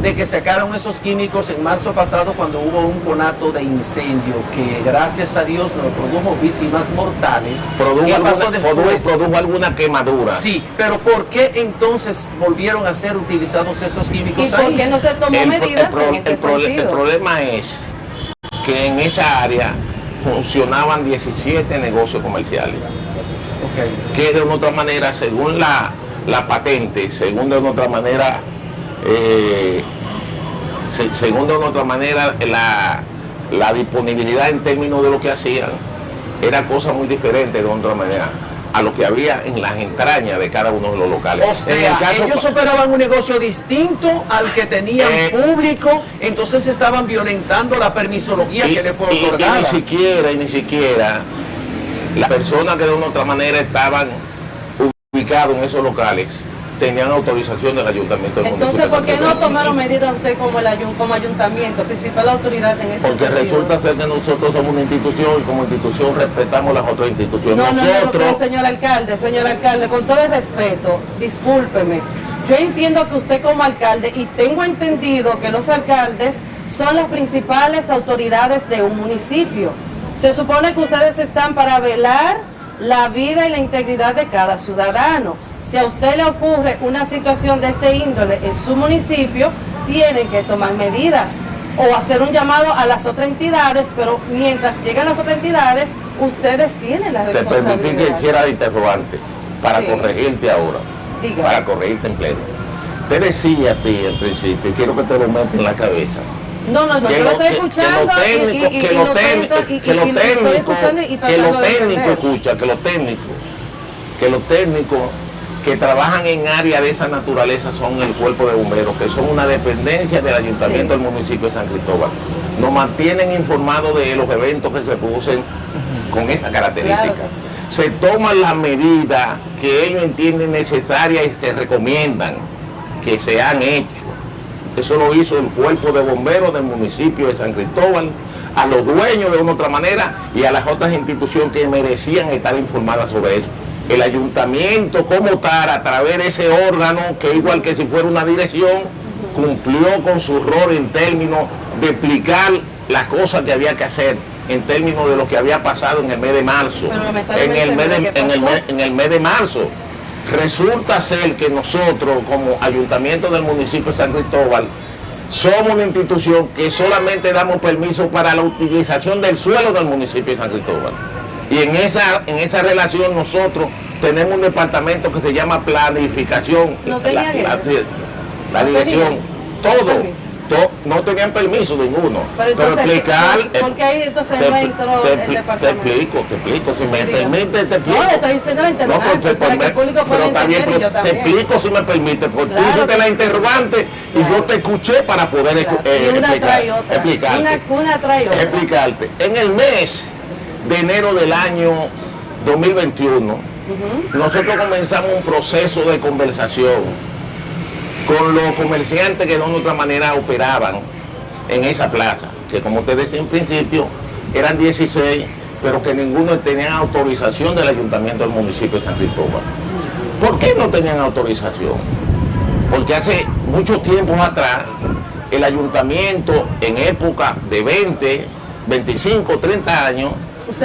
de que sacaron esos químicos en marzo pasado, cuando hubo un conato de incendio que gracias a Dios no produjo víctimas mortales, produjo alguna quemadura. Sí, pero ¿por qué entonces volvieron a ser utilizados esos químicos ahí? ¿Y por qué no se tomó medidas en este sentido? El problema es que en esa área funcionaban 17 negocios comerciales. Que de una otra manera, según la patente, según de una otra manera, la disponibilidad en términos de lo que hacían, era cosa muy diferente de otra manera a lo que había en las entrañas de cada uno de los locales. O sea, ellos operaban un negocio distinto al que tenían público, entonces estaban violentando la permisología que le fue otorgada. Y ni siquiera las personas que de una otra manera estaban ubicados en esos locales tenían autorización del ayuntamiento. Entonces, ¿por qué no tomaron medidas usted como ayuntamiento, principal autoridad en este Porque sentido? Resulta ser que nosotros somos una institución y como institución respetamos las otras instituciones. No, señor alcalde, con todo el respeto, discúlpeme. Yo entiendo que usted como alcalde, y tengo entendido que los alcaldes son las principales autoridades de un municipio. Se supone que ustedes están para velar la vida y la integridad de cada ciudadano. Si a usted le ocurre una situación de este índole en su municipio, tienen que tomar medidas o hacer un llamado a las otras entidades, pero mientras llegan las otras entidades, ustedes tienen la responsabilidad. Te permití que hiciera interrogante para corregirte ahora, para corregirte en pleno. Te decía a ti en principio, y quiero que te lo metas en la cabeza. No, yo lo estoy escuchando que los técnicos que trabajan en áreas de esa naturaleza son el cuerpo de bomberos, que son una dependencia del ayuntamiento del municipio de San Cristóbal. Nos mantienen informados de los eventos que se producen con esa característica. Se toman las medidas que ellos entienden necesarias y se recomiendan que se han hecho. Eso lo hizo el cuerpo de bomberos del municipio de San Cristóbal, a los dueños de una otra manera y a las otras instituciones que merecían estar informadas sobre eso. El ayuntamiento como tal, a través de ese órgano, que igual que si fuera una dirección, cumplió con su rol en términos de explicar las cosas que había que hacer, en términos de lo que había pasado en el mes de marzo. En el mes de marzo. Resulta ser que nosotros, como ayuntamiento del municipio de San Cristóbal, somos una institución que solamente damos permiso para la utilización del suelo del municipio de San Cristóbal. Y en esa relación nosotros tenemos un departamento que se llama planificación. No tenían la dirección, no tenían permiso ninguno. Pero explicar, ¿por qué ahí entonces no entró el departamento? Te explico, si me permite, te explico. No, le estoy diciendo la interrogante, para que el público pueda entender y yo también. Te explico si me permite, porque tú hiciste la interrogante y yo te escuché para poder explicarte. Una trae otra. Explicarte. En el mes de enero del año 2021, nosotros comenzamos un proceso de conversación con los comerciantes que de una u otra manera operaban en esa plaza, que como usted decía en principio, eran 16, pero que ninguno tenía autorización del ayuntamiento del municipio de San Cristóbal. ¿Por qué no tenían autorización? Porque hace muchos tiempos atrás, el ayuntamiento, en época de 20, 25, 30 años,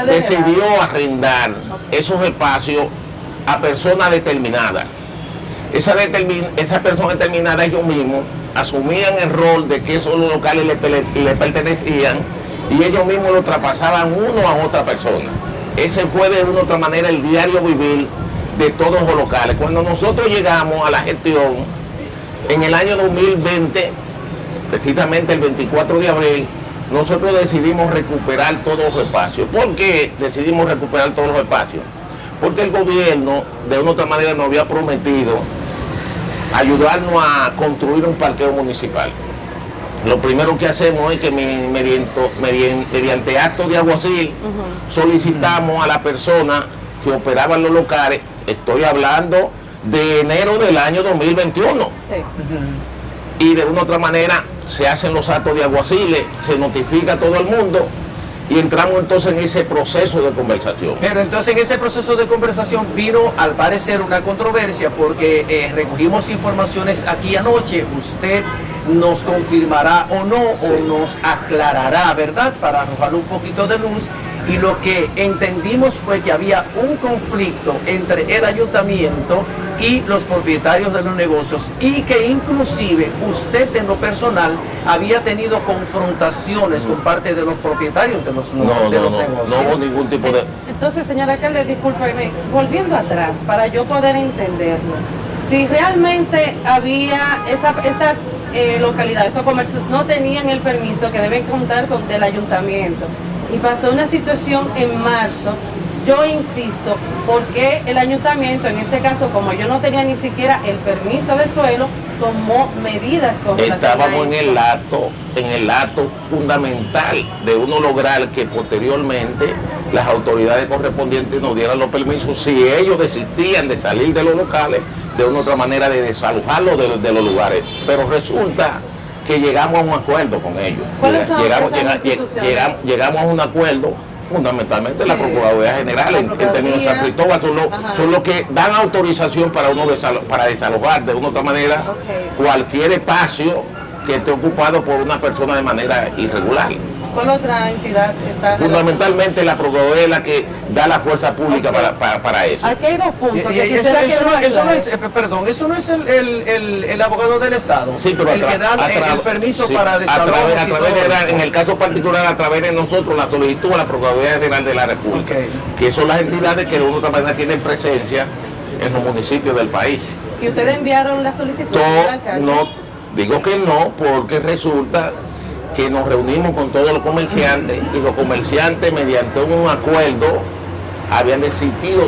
decidió arrendar esos espacios a personas determinadas. Esa persona determinada, ellos mismos asumían el rol de que esos locales le pertenecían y ellos mismos lo traspasaban uno a otra persona. Ese fue de una u otra manera el diario vivir de todos los locales. Cuando nosotros llegamos a la gestión en el año 2020, precisamente el 24 de abril, nosotros decidimos recuperar todos los espacios. ¿Por qué decidimos recuperar todos los espacios? Porque el gobierno de una u otra manera nos había prometido ayudarnos a construir un parqueo municipal. Lo primero que hacemos es que mediante acto de alguacil solicitamos a la persona que operaba en los locales, estoy hablando de enero del año 2021, y de una u otra manera se hacen los actos de alguaciles, se notifica a todo el mundo y entramos entonces en ese proceso de conversación. Pero entonces en ese proceso de conversación vino al parecer una controversia porque recogimos informaciones aquí anoche, usted nos confirmará o no, o nos aclarará, ¿verdad? Para arrojar un poquito de luz. Y lo que entendimos fue que había un conflicto entre el ayuntamiento y los propietarios de los negocios y que inclusive usted en lo personal había tenido confrontaciones con parte de los propietarios de los negocios. No hubo ningún tipo de... Entonces, señora alcalde, discúlpeme, volviendo atrás, para yo poder entenderlo, si realmente había estas localidades, estos comercios no tenían el permiso que deben contar con del ayuntamiento, y pasó una situación en marzo, yo insisto, porque el ayuntamiento, en este caso, como yo no tenía ni siquiera el permiso de suelo, tomó medidas con relación a Estábamos esto. en el acto fundamental de uno lograr que posteriormente las autoridades correspondientes nos dieran los permisos si ellos desistían de salir de los locales, de una u otra manera de desalojarlos de los lugares. Pero resulta que llegamos a un acuerdo con ellos. ¿Cuáles son llegamos a un acuerdo, fundamentalmente la Procuraduría General, en términos de San Cristóbal, son los que dan autorización para uno para desalojar de una u otra manera cualquier espacio que esté ocupado por una persona de manera irregular. ¿Cuál otra entidad está? Fundamentalmente la Procuraduría es la que da la fuerza pública para eso. Aquí hay dos puntos. Eso no es el abogado del Estado, sí, pero el que da el permiso para desalojar. En el caso particular, a través de nosotros, la solicitud a la Procuraduría General de la República, que son las entidades que de una u otra manera tienen presencia en los municipios del país. ¿Y ustedes enviaron la solicitud? No, digo que no, porque resulta que nos reunimos con todos los comerciantes y los comerciantes mediante un acuerdo habían decidido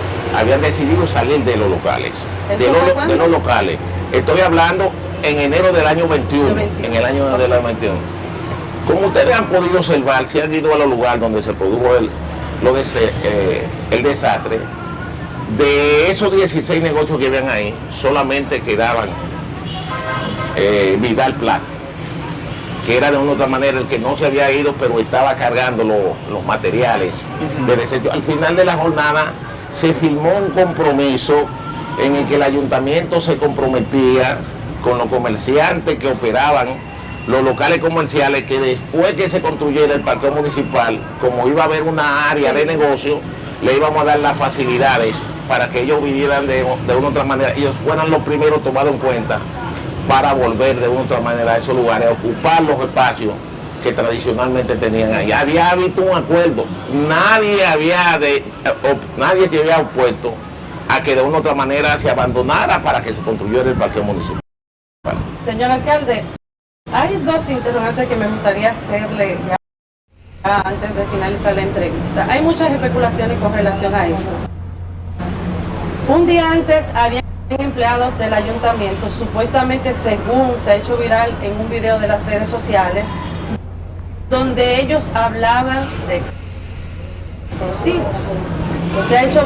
salir de los locales. De los locales. Estoy hablando en enero del año 21, en el año del año 21. Como ustedes han podido observar, si han ido a los lugares donde se produjo el desastre, de esos 16 negocios que habían ahí, solamente quedaban Vidal Plata, que era de una u otra manera el que no se había ido, pero estaba cargando los materiales de desecho. Al final de la jornada se firmó un compromiso en el que el ayuntamiento se comprometía con los comerciantes que operaban los locales comerciales, que después que se construyera el parqueo municipal, como iba a haber una área de negocio, le íbamos a dar las facilidades para que ellos vivieran de una u otra manera, ellos fueran los primeros tomados en cuenta para volver de una u otra manera a esos lugares, a ocupar los espacios que tradicionalmente tenían ahí. Había habido un acuerdo, nadie se había opuesto a que de una u otra manera se abandonara para que se construyera el parqueo municipal. Señor alcalde, hay dos interrogantes que me gustaría hacerle ya antes de finalizar la entrevista. Hay muchas especulaciones con relación a esto. Un día antes había empleados del ayuntamiento, supuestamente, según se ha hecho viral en un video de las redes sociales, donde ellos hablaban de explosivos. Se ha hecho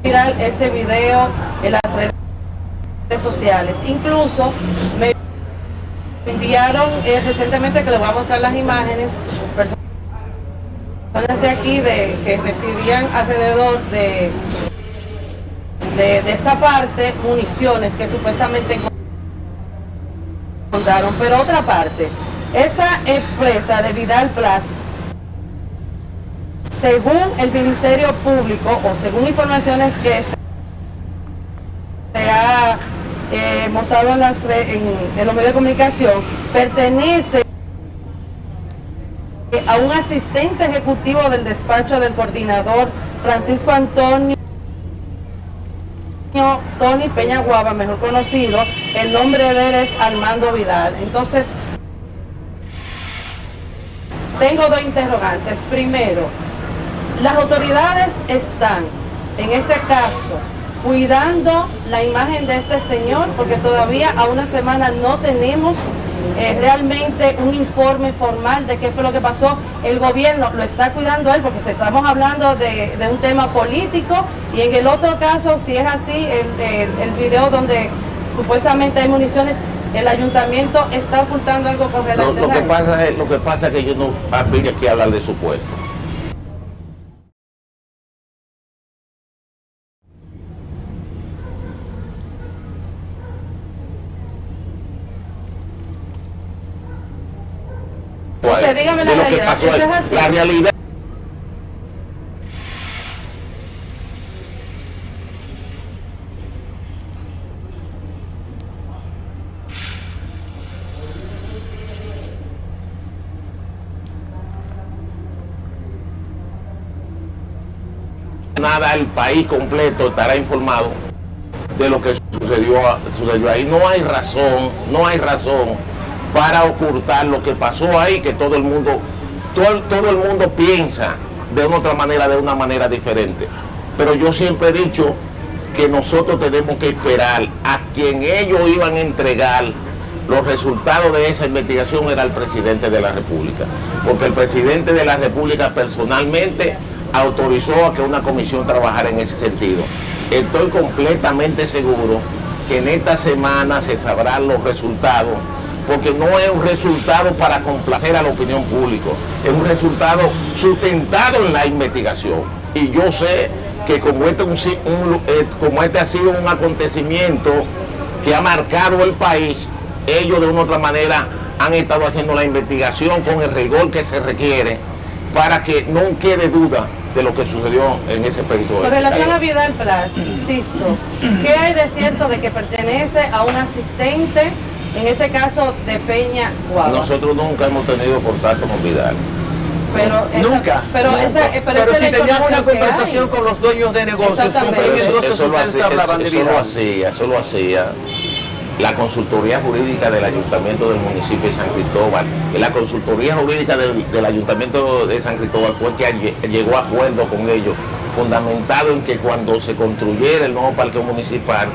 viral ese video en las redes sociales. Incluso me enviaron recientemente, que les voy a mostrar las imágenes, personas de aquí que residían alrededor de esta parte, municiones que supuestamente encontraron. Pero otra parte, esta empresa de Vidal Plaza, según el Ministerio Público o según informaciones que se ha mostrado en los medios de comunicación, pertenece a un asistente ejecutivo del despacho del coordinador Francisco Antonio Tony Peña Guava, mejor conocido. El nombre de él es Armando Vidal. Entonces, tengo dos interrogantes. Primero, las autoridades están, en este caso, cuidando la imagen de este señor, porque todavía a una semana no tenemos realmente un informe formal de qué fue lo que pasó. El gobierno lo está cuidando él, porque estamos hablando de un tema político, y en el otro caso, si es así, el video donde supuestamente hay municiones, el ayuntamiento está ocultando algo con relación lo a que pasa es que yo no vine aquí a hablar de supuesto. Entonces, dígame la realidad. ¿Eso es así? La realidad. Nada, el país completo estará informado de lo que sucedió ahí. No hay razón para ocultar lo que pasó ahí, que todo el mundo piensa de una manera diferente. Pero yo siempre he dicho que nosotros tenemos que esperar a quien ellos iban a entregar los resultados de esa investigación. Era el presidente de la República, porque el presidente de la República personalmente autorizó a que una comisión trabajara en ese sentido. Estoy completamente seguro que en esta semana se sabrán los resultados, porque no es un resultado para complacer a la opinión pública, es un resultado sustentado en la investigación. Y yo sé que como este ha sido un acontecimiento que ha marcado el país, ellos de una u otra manera han estado haciendo la investigación con el rigor que se requiere para que no quede duda de lo que sucedió en ese periodo. Con relación a Vidal Plaza, insisto, ¿qué hay de cierto de que pertenece a un asistente, en este caso de Peña Guava? Nosotros nunca hemos tenido contacto con Vidal. Pero si teníamos una conversación con los dueños de negocios, con Peña, entonces ustedes hablaban de Vidal. Eso lo hacía la consultoría jurídica del Ayuntamiento del municipio de San Cristóbal. Y la consultoría jurídica del Ayuntamiento de San Cristóbal fue que llegó a acuerdo con ellos, fundamentado en que cuando se construyera el nuevo parque municipal,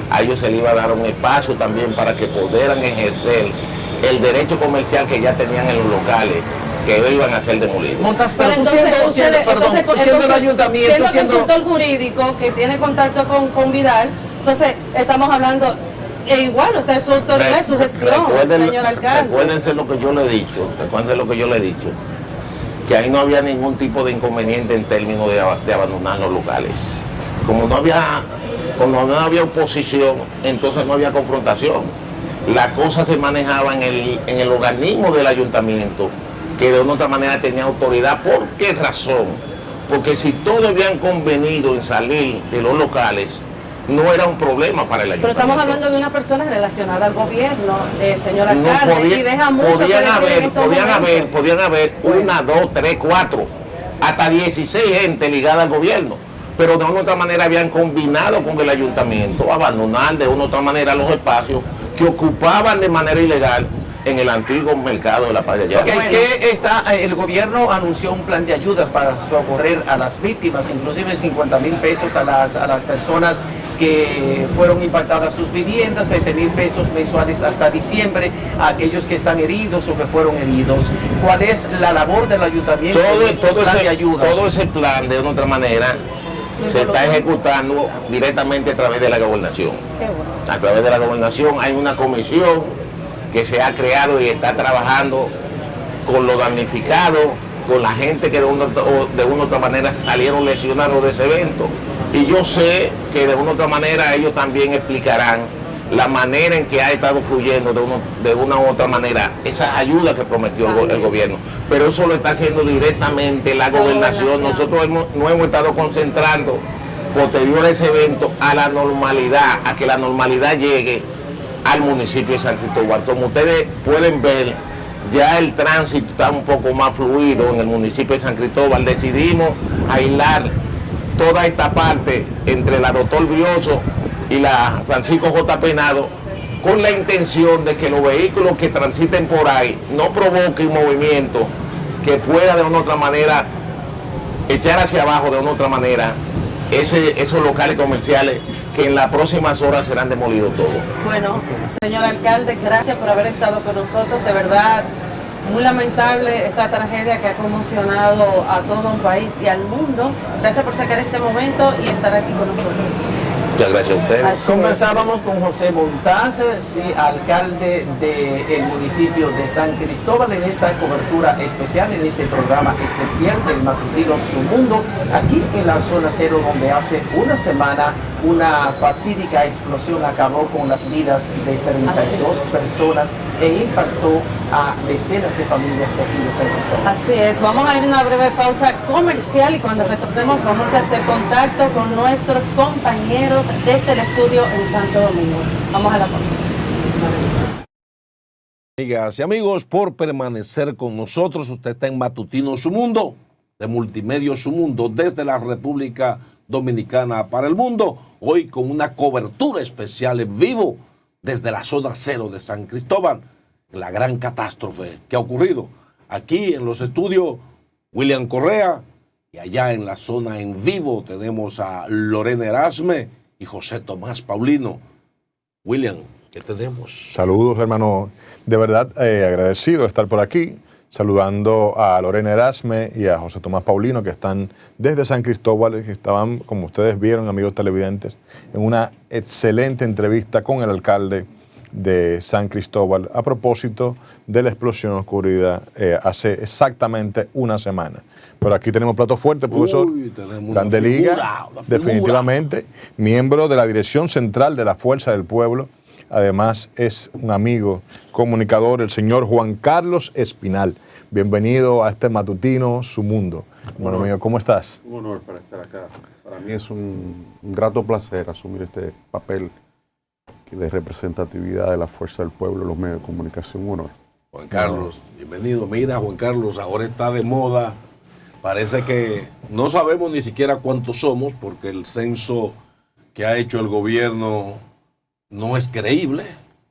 a ellos se les iba a dar un espacio también para que pudieran ejercer el derecho comercial que ya tenían en los locales, que ellos iban a ser demolidos. Montas, pero tú siendo el ayuntamiento, siendo consultor jurídico que tiene contacto con Vidal, entonces estamos hablando igual, o sea, su autoridad, su gestión, señor alcalde. Recuérdense lo que yo le he dicho, que ahí no había ningún tipo de inconveniente en términos de abandonar los locales. Como no había oposición, entonces no había confrontación. La cosa se manejaba en el organismo del ayuntamiento, que de una u otra manera tenía autoridad. ¿Por qué razón? Porque si todos habían convenido en salir de los locales, no era un problema para el ayuntamiento. Pero estamos hablando de una persona relacionada al gobierno, señor alcalde, y deja mucho podían haber 1, 2, 3, 4, hasta 16 gente ligada al gobierno, pero de una u otra manera habían combinado con el ayuntamiento abandonar de una u otra manera los espacios que ocupaban de manera ilegal en el antiguo mercado de la Paz de Ayala. Okay, ¿qué está? El gobierno anunció un plan de ayudas para socorrer a las víctimas, inclusive 50,000 pesos a las personas que fueron impactadas sus viviendas, 20,000 pesos mensuales hasta diciembre a aquellos que están heridos o que fueron heridos. ¿Cuál es la labor del ayuntamiento en este plan de ayudas? Todo ese plan, de una otra manera, se está ejecutando directamente a través de la gobernación. A través de la gobernación hay una comisión que se ha creado y está trabajando con los damnificados, con la gente que de una u otra manera salieron lesionados de ese evento. Y yo sé que de una u otra manera ellos también explicarán la manera en que ha estado fluyendo de una u otra manera esa ayuda que prometió el gobierno. Pero eso lo está haciendo directamente la gobernación. Nosotros no hemos estado concentrando posterior a ese evento a la normalidad, a que la normalidad llegue al municipio de San Cristóbal. Como ustedes pueden ver, ya el tránsito está un poco más fluido en el municipio de San Cristóbal. Decidimos aislar toda esta parte entre la Doctor Bioso y la Francisco J. Penado, con la intención de que los vehículos que transiten por ahí no provoquen movimiento que pueda de una u otra manera echar hacia abajo de una u otra manera esos locales comerciales que en las próximas horas serán demolidos todos. Bueno, señor alcalde, gracias por haber estado con nosotros. De verdad, muy lamentable esta tragedia que ha conmocionado a todo un país y al mundo. Gracias por sacar este momento y estar aquí con nosotros. Muchas gracias a ustedes. Conversábamos con José Montaz, sí, alcalde del municipio de San Cristóbal, en esta cobertura especial, en este programa especial del matutino Su Mundo, aquí en la zona cero, donde hace una semana una fatídica explosión acabó con las vidas de 32 personas e impactó a decenas de familias de aquí de San Cristóbal. Así es, vamos a ir a una breve pausa comercial y cuando retornemos vamos a hacer contacto con nuestros compañeros desde el estudio en Santo Domingo. Vamos a la pausa. Amigas y amigos, por permanecer con nosotros. Usted está en Matutino Su Mundo, de Multimedios Su Mundo, desde la República Dominicana para el mundo. Hoy con una cobertura especial en vivo desde la zona cero de San Cristóbal, la gran catástrofe que ha ocurrido. Aquí en los estudios, William Correa, y allá en la zona en vivo tenemos a Lorena Erasme y José Tomás Paulino. William, ¿qué tenemos? Saludos, hermano. De verdad, agradecido de estar por aquí, saludando a Lorena Erasme y a José Tomás Paulino, que están desde San Cristóbal, que estaban, como ustedes vieron, amigos televidentes, en una excelente entrevista con el alcalde de San Cristóbal a propósito de la explosión ocurrida hace exactamente una semana. Pero aquí tenemos plato fuerte, profesor. Grande Liga, definitivamente, miembro de la Dirección Central de la Fuerza del Pueblo. Además, es un amigo, comunicador, el señor Juan Carlos Espinal. Bienvenido a este matutino Su Mundo. Hermano mío, ¿cómo estás? Un honor para estar acá. Para mí es un grato placer asumir este papel de representatividad de la Fuerza del Pueblo, los medios de comunicación. Un honor. Juan Carlos, bienvenido. Mira, Juan Carlos, ahora está de moda. Parece que no sabemos ni siquiera cuántos somos, porque el censo que ha hecho el gobierno no es creíble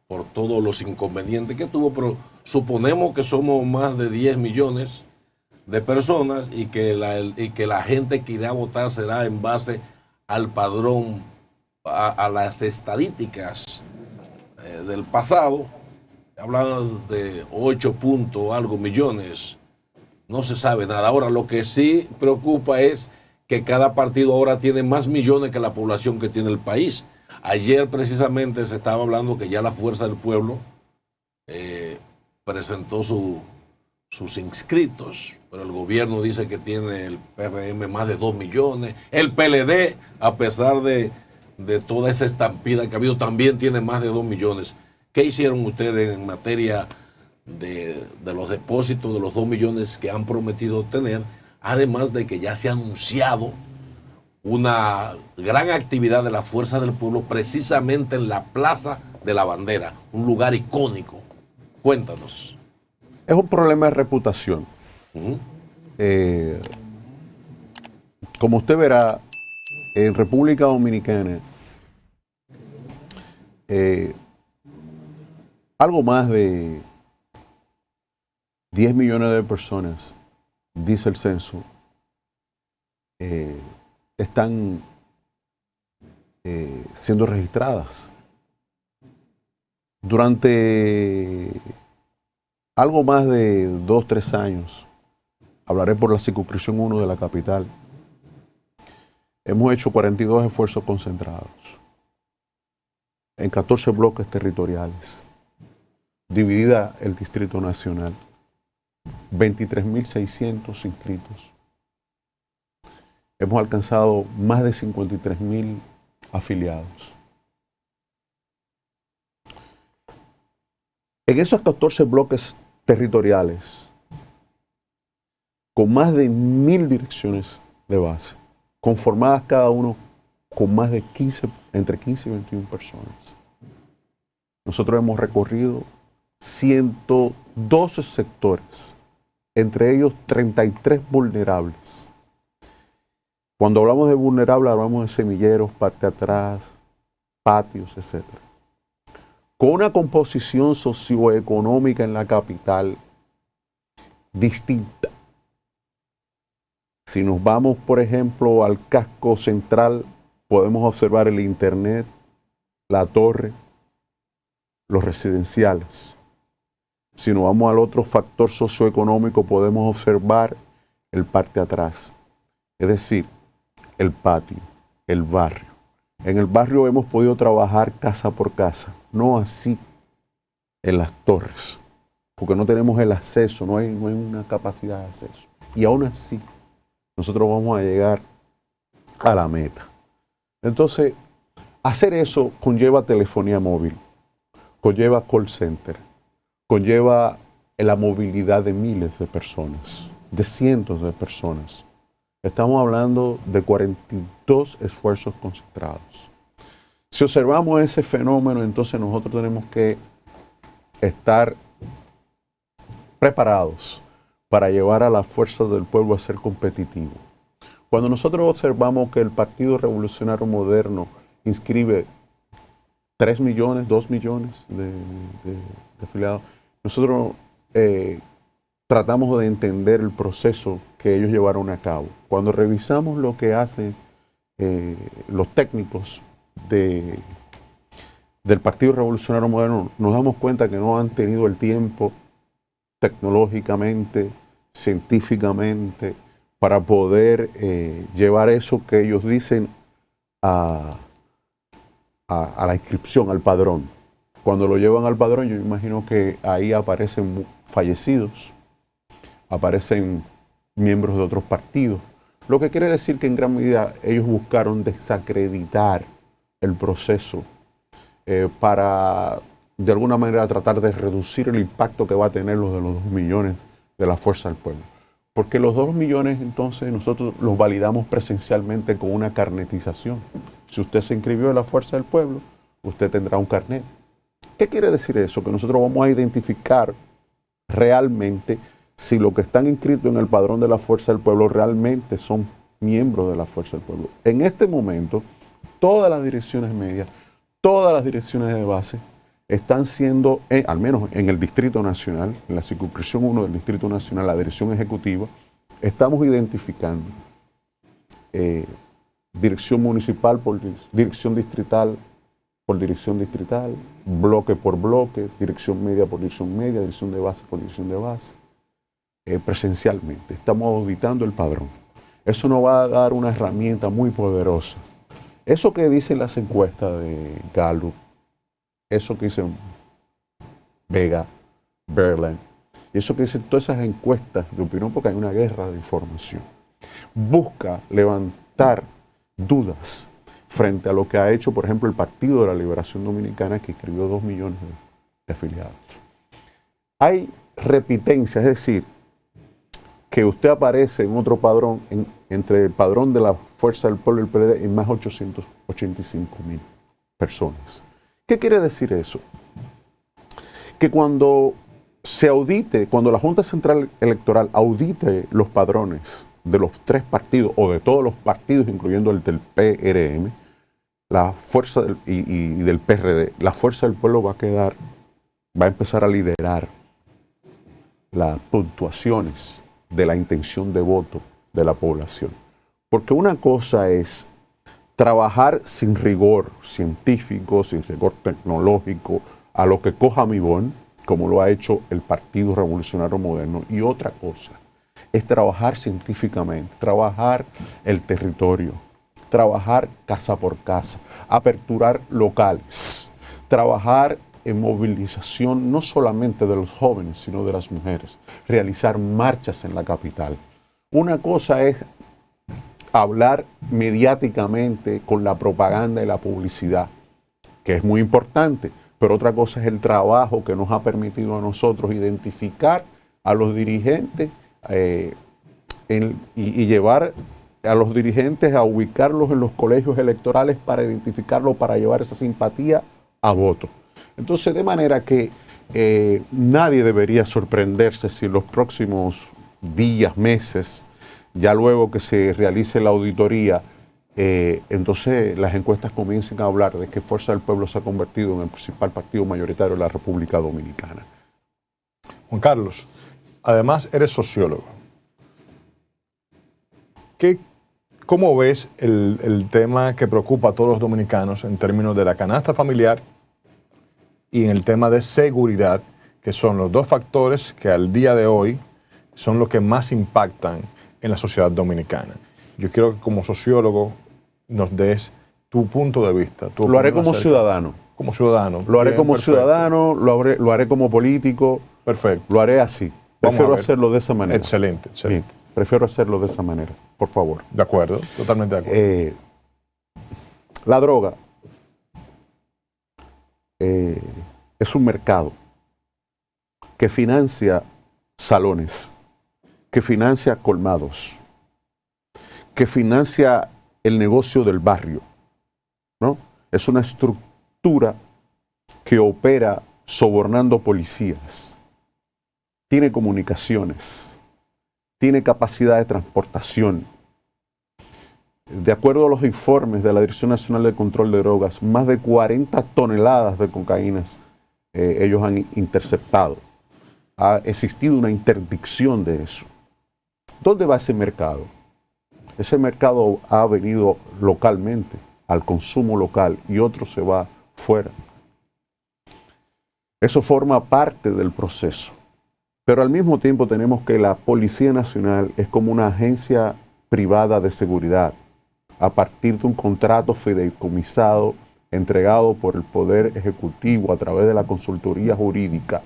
por todos los inconvenientes que tuvo, pero suponemos que somos más de 10 millones de personas y que la gente que irá a votar será en base al padrón, a las estadísticas del pasado. Hablan de 8 puntos algo millones. No se sabe nada. Ahora, lo que sí preocupa es que cada partido ahora tiene más millones que la población que tiene el país. Ayer precisamente se estaba hablando que ya la Fuerza del Pueblo presentó sus inscritos, pero el gobierno dice que tiene el PRM más de 2 millones. El PLD, a pesar de toda esa estampida que ha habido, también tiene más de 2 millones. ¿Qué hicieron ustedes en materia de los depósitos de los 2 millones que han prometido obtener? Además de que ya se ha anunciado una gran actividad de la Fuerza del Pueblo precisamente en la Plaza de la Bandera, un lugar icónico. Cuéntanos. Es un problema de reputación. Como usted verá, en República Dominicana, algo más de 10 millones de personas, dice el censo, están siendo registradas. Durante algo más de 2-3 años, hablaré por la circunscripción 1 de la capital, hemos hecho 42 esfuerzos concentrados en 14 bloques territoriales, dividida el Distrito Nacional, 23.600 inscritos. Hemos alcanzado más de 53.000 afiliados. En esos 14 bloques territoriales, con más de 1.000 direcciones de base, conformadas cada uno con más de entre 15 y 21 personas. Nosotros hemos recorrido 112 sectores, entre ellos 33 vulnerables. Cuando hablamos de vulnerables, hablamos de semilleros, parte atrás, patios, etc. Con una composición socioeconómica en la capital distinta. Si nos vamos, por ejemplo, al casco central, podemos observar el internet, la torre, los residenciales. Si nos vamos al otro factor socioeconómico, podemos observar el parte atrás, es decir, el patio, el barrio. En el barrio hemos podido trabajar casa por casa, no así en las torres, porque no tenemos el acceso, no hay una capacidad de acceso. Y aún así, nosotros vamos a llegar a la meta. Entonces, hacer eso conlleva telefonía móvil, conlleva call center, conlleva la movilidad de miles de personas, de cientos de personas. Estamos hablando de 42 esfuerzos concentrados. Si observamos ese fenómeno, entonces nosotros tenemos que estar preparados para llevar a la fuerza del pueblo a ser competitivo. Cuando nosotros observamos que el Partido Revolucionario Moderno inscribe 3 millones, 2 millones de afiliados, nosotros tratamos de entender el proceso que ellos llevaron a cabo. Cuando revisamos lo que hacen los técnicos del Partido Revolucionario Moderno, nos damos cuenta que no han tenido el tiempo tecnológicamente, científicamente, para poder llevar eso que ellos dicen a la inscripción, al padrón. Cuando lo llevan al padrón, yo imagino que ahí aparecen fallecidos, aparecen miembros de otros partidos, lo que quiere decir que en gran medida ellos buscaron desacreditar el proceso para de alguna manera tratar de reducir el impacto que va a tener los de los 2 millones de la Fuerza del Pueblo. Porque los 2 millones entonces nosotros los validamos presencialmente con una carnetización. Si usted se inscribió en la Fuerza del Pueblo, usted tendrá un carnet. ¿Qué quiere decir eso? Que nosotros vamos a identificar realmente si los que están inscritos en el padrón de la Fuerza del Pueblo realmente son miembros de la Fuerza del Pueblo. En este momento, todas las direcciones medias, todas las direcciones de base están siendo, al menos en el Distrito Nacional, en la circunscripción 1 del Distrito Nacional, la dirección ejecutiva, estamos identificando dirección municipal por dirección distrital, bloque por bloque, dirección media por dirección media, dirección de base por dirección de base, presencialmente. Estamos auditando el padrón. Eso nos va a dar una herramienta muy poderosa. Eso que dicen las encuestas de Gallup, eso que dicen Vega, Berlin, y eso que dicen todas esas encuestas de opinión, porque hay una guerra de información, busca levantar dudas frente a lo que ha hecho, por ejemplo, el Partido de la Liberación Dominicana, que inscribió 2 millones de afiliados. Hay repitencia, es decir, que usted aparece en otro padrón, entre el padrón de la Fuerza del Pueblo y el PLD, en más 885.000 personas. ¿Qué quiere decir eso? Que cuando se audite, cuando la Junta Central Electoral audite los padrones de los 3 partidos o de todos los partidos, incluyendo el del PRM, la fuerza y del PRD, la Fuerza del Pueblo va a empezar a liderar las puntuaciones de la intención de voto de la población. Porque una cosa es trabajar sin rigor científico, sin rigor tecnológico, a lo que coja mi bon, como lo ha hecho el Partido Revolucionario Moderno, y otra cosa es trabajar científicamente, trabajar el territorio, trabajar casa por casa, aperturar locales, trabajar en movilización no solamente de los jóvenes, sino de las mujeres, realizar marchas en la capital. Una cosa es hablar mediáticamente con la propaganda y la publicidad, que es muy importante, pero otra cosa es el trabajo que nos ha permitido a nosotros identificar a los dirigentes y llevar a los dirigentes a ubicarlos en los colegios electorales para identificarlos, para llevar esa simpatía a voto. Entonces, de manera que nadie debería sorprenderse si en los próximos días, meses, ya luego que se realice la auditoría, entonces las encuestas comiencen a hablar de que Fuerza del Pueblo se ha convertido en el principal partido mayoritario de la República Dominicana. Juan Carlos, además eres sociólogo. ¿Cómo ves el tema que preocupa a todos los dominicanos en términos de la canasta familiar y en el tema de seguridad, que son los dos factores que al día de hoy son los que más impactan en la sociedad dominicana? Yo quiero que como sociólogo nos des tu punto de vista. Lo haré como ciudadano. Como ciudadano. Lo haré Bien, como perfecto. ciudadano, lo haré como político. Perfecto. Lo haré así. Vamos Prefiero a ver. hacerlo de esa manera. Excelente, excelente. Bien, prefiero hacerlo de esa manera, por favor. De acuerdo, totalmente de acuerdo. La droga es un mercado que financia salones, que financia colmados, que financia el negocio del barrio, ¿no? Es una estructura que opera sobornando policías, tiene comunicaciones, tiene capacidad de transportación. De acuerdo a los informes de la Dirección Nacional de Control de Drogas, más de 40 toneladas de cocaína ellos han interceptado. Ha existido una interdicción de eso. ¿Dónde va ese mercado? Ese mercado ha venido localmente, al consumo local, y otro se va fuera. Eso forma parte del proceso. Pero al mismo tiempo tenemos que la Policía Nacional es como una agencia privada de seguridad, a partir de un contrato fideicomisado entregado por el Poder Ejecutivo a través de la consultoría jurídica,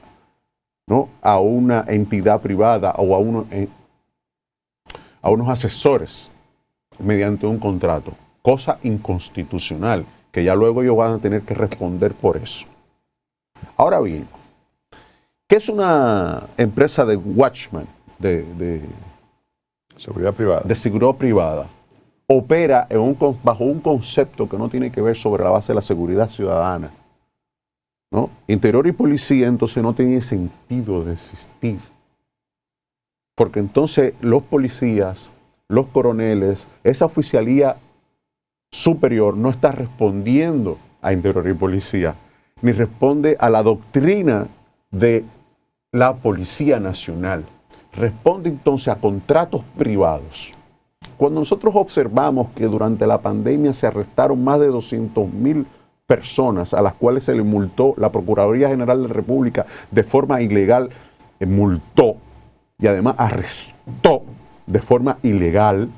¿no?, a una entidad privada o a unos asesores mediante un contrato, cosa inconstitucional, que ya luego ellos van a tener que responder por eso. Ahora bien, ¿qué es una empresa de watchman, de Seguridad privada? De seguridad privada. Opera bajo un concepto que no tiene que ver sobre la base de la seguridad ciudadana, ¿no? Interior y policía entonces no tiene sentido de existir, porque entonces los policías, los coroneles, esa oficialía superior no está respondiendo a interior y policía, ni responde a la doctrina de la Policía Nacional. Responde entonces a contratos privados. Cuando nosotros observamos que durante la pandemia se arrestaron más de 200.000 personas a las cuales se le multó, la Procuraduría General de la República de forma ilegal multó y además arrestó de forma ilegal,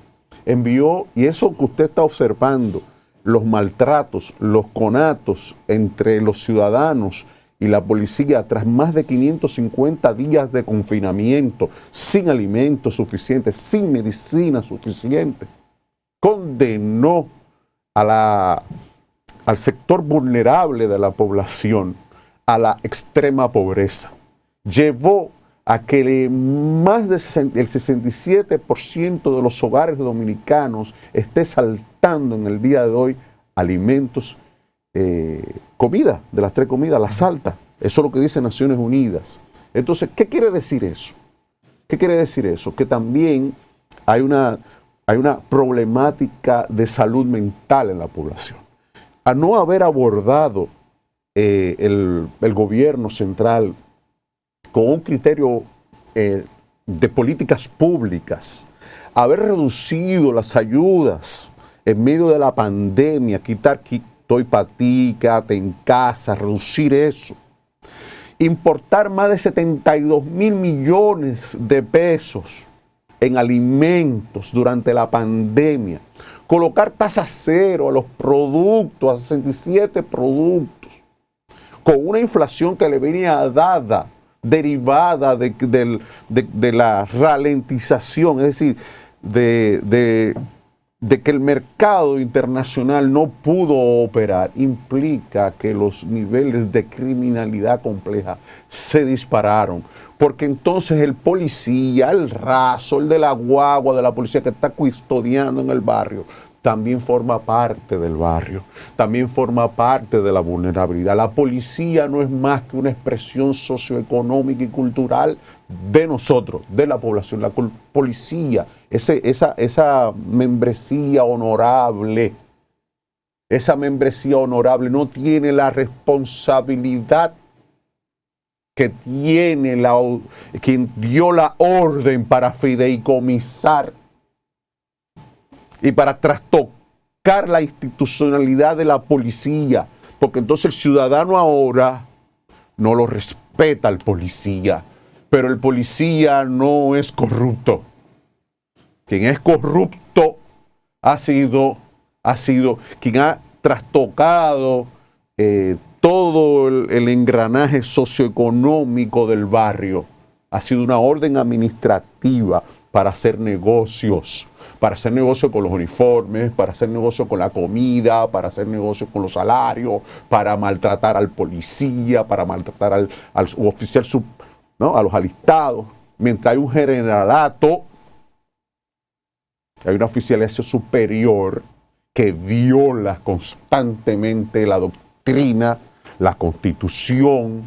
envió, y eso que usted está observando, los maltratos, los conatos entre los ciudadanos y la policía tras más de 550 días de confinamiento, sin alimentos suficientes, sin medicina suficiente, condenó al sector vulnerable de la población a la extrema pobreza. Llevó a que más del 67% de los hogares dominicanos esté saltando en el día de hoy alimentos, comida, de las 3 comidas, la salta. Eso es lo que dice Naciones Unidas. Entonces, ¿qué quiere decir eso? ¿Qué quiere decir eso? Que también hay una problemática de salud mental en la población. A no haber abordado el gobierno central con un criterio de políticas públicas, haber reducido las ayudas en medio de la pandemia, quitar estoy para ti, quédate en casa, reducir eso, importar más de 72 mil millones de pesos en alimentos durante la pandemia, colocar tasa cero a los productos, a 67 productos, con una inflación que le venía dada, derivada de la ralentización, es decir, de que el mercado internacional no pudo operar, implica que los niveles de criminalidad compleja se dispararon. Porque entonces el policía, el raso, el de la guagua, de la policía que está custodiando en el barrio, también forma parte del barrio, también forma parte de la vulnerabilidad. La policía no es más que una expresión socioeconómica y cultural de nosotros, de la población. La policía, esa membresía honorable, no tiene la responsabilidad que tiene quien dio la orden para fideicomisar y para trastocar la institucionalidad de la policía, porque entonces el ciudadano ahora no lo respeta al policía, pero el policía no es corrupto. Quien es corrupto ha sido quien ha trastocado todo el engranaje socioeconómico del barrio. Ha sido una orden administrativa para hacer negocios con los uniformes, para hacer negocio con la comida, para hacer negocio con los salarios, para maltratar al policía, para maltratar al oficial, ¿no?, a los alistados. Mientras hay un generalato, hay una oficialización superior que viola constantemente la doctrina, la Constitución,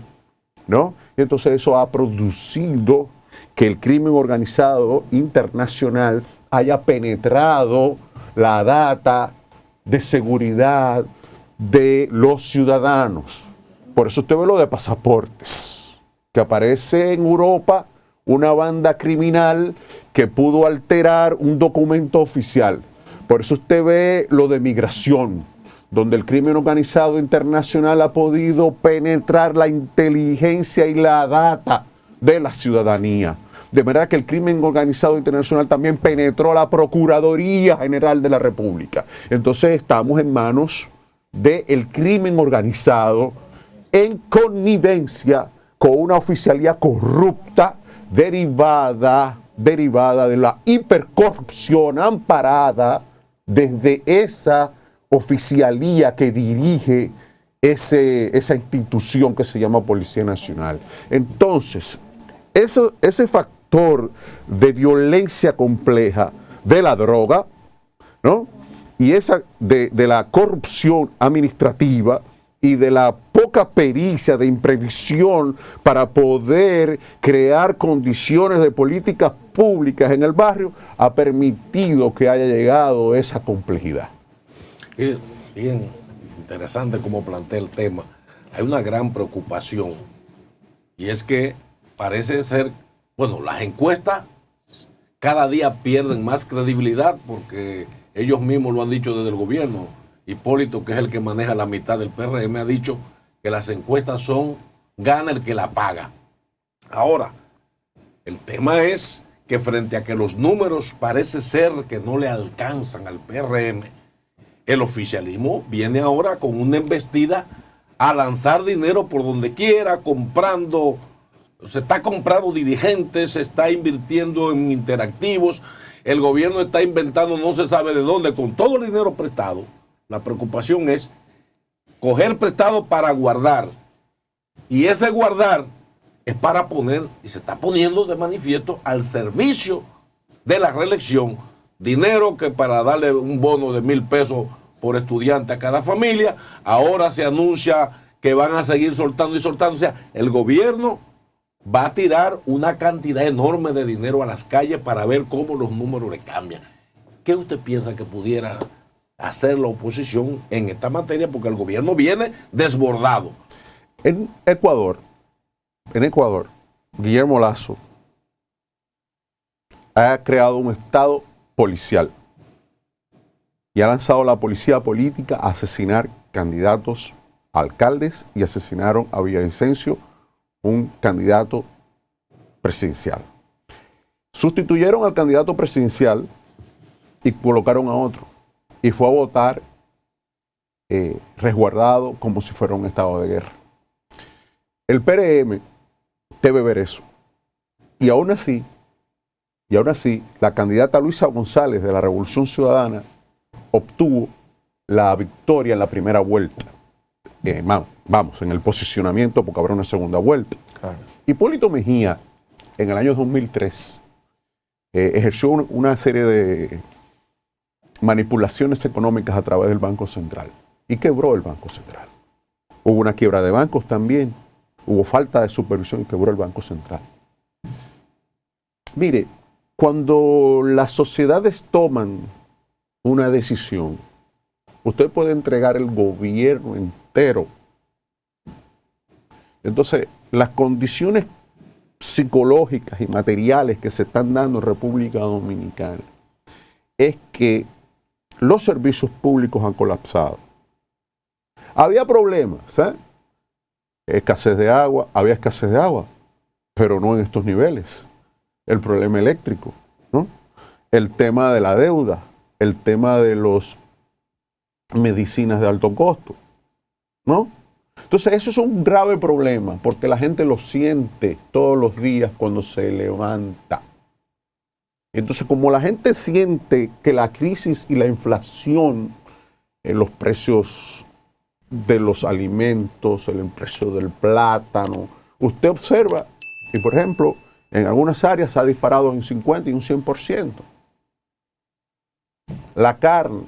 ¿no? Y entonces eso ha producido que el crimen organizado internacional haya penetrado la data de seguridad de los ciudadanos. Por eso usted ve lo de pasaportes, que aparece en Europa una banda criminal que pudo alterar un documento oficial. Por eso usted ve lo de migración, donde el crimen organizado internacional ha podido penetrar la inteligencia y la data de la ciudadanía. De manera que el crimen organizado internacional también penetró la Procuraduría General de la República. Entonces estamos en manos del crimen organizado en connivencia con una oficialía corrupta derivada de la hipercorrupción amparada desde esa oficialía que dirige esa institución que se llama Policía Nacional. Entonces, ese factor de violencia compleja de la droga, ¿no?, y esa de la corrupción administrativa y de la poca pericia de imprevisión para poder crear condiciones de políticas públicas en el barrio, ha permitido que haya llegado esa complejidad. Bien interesante cómo plantea el tema. Hay una gran preocupación y es que parece ser, bueno, las encuestas cada día pierden más credibilidad porque ellos mismos lo han dicho desde el gobierno. Hipólito, que es el que maneja la mitad del PRM, ha dicho que las encuestas son gana el que la paga. Ahora, el tema es que frente a que los números parece ser que no le alcanzan al PRM, el oficialismo viene ahora con una embestida a lanzar dinero por donde quiera, se está comprando dirigentes, se está invirtiendo en interactivos, el gobierno está inventando no se sabe de dónde, con todo el dinero prestado. La preocupación es coger prestado para guardar. Y ese guardar es para poner, y se está poniendo de manifiesto, al servicio de la reelección, dinero que para darle un bono de 1,000 pesos por estudiante a cada familia, ahora se anuncia que van a seguir soltando y soltando. O sea, el gobierno va a tirar una cantidad enorme de dinero a las calles para ver cómo los números le cambian. ¿Qué usted piensa que pudiera hacer la oposición en esta materia? Porque el gobierno viene desbordado. En Ecuador, Guillermo Lasso ha creado un estado policial y ha lanzado la policía política a asesinar candidatos a alcaldes y asesinaron a Villavicencio, un candidato presidencial. Sustituyeron al candidato presidencial y colocaron a otro. Y fue a votar resguardado como si fuera un estado de guerra. El PRM debe ver eso. Y aún así, la candidata Luisa González de la Revolución Ciudadana obtuvo la victoria en la primera vuelta. Vamos, en el posicionamiento, porque habrá una segunda vuelta. Claro. Hipólito Mejía, en el año 2003, ejerció una serie de manipulaciones económicas a través del Banco Central y quebró el Banco Central. Hubo una quiebra de bancos también, hubo falta de supervisión y quebró el Banco Central. Mire, cuando las sociedades toman una decisión, usted puede entregar el gobierno entero. Entonces, las condiciones psicológicas y materiales que se están dando en República Dominicana es que los servicios públicos han colapsado. Había problemas, ¿eh? Escasez de agua, había escasez de agua, pero no en estos niveles. El problema eléctrico, ¿no? El tema de la deuda, el tema de las medicinas de alto costo, ¿no? Entonces eso es un grave problema porque la gente lo siente todos los días cuando se levanta. Entonces, como la gente siente que la crisis y la inflación en los precios de los alimentos, el precio del plátano, usted observa, y por ejemplo, en algunas áreas ha disparado en 50 y un 100%. La carne,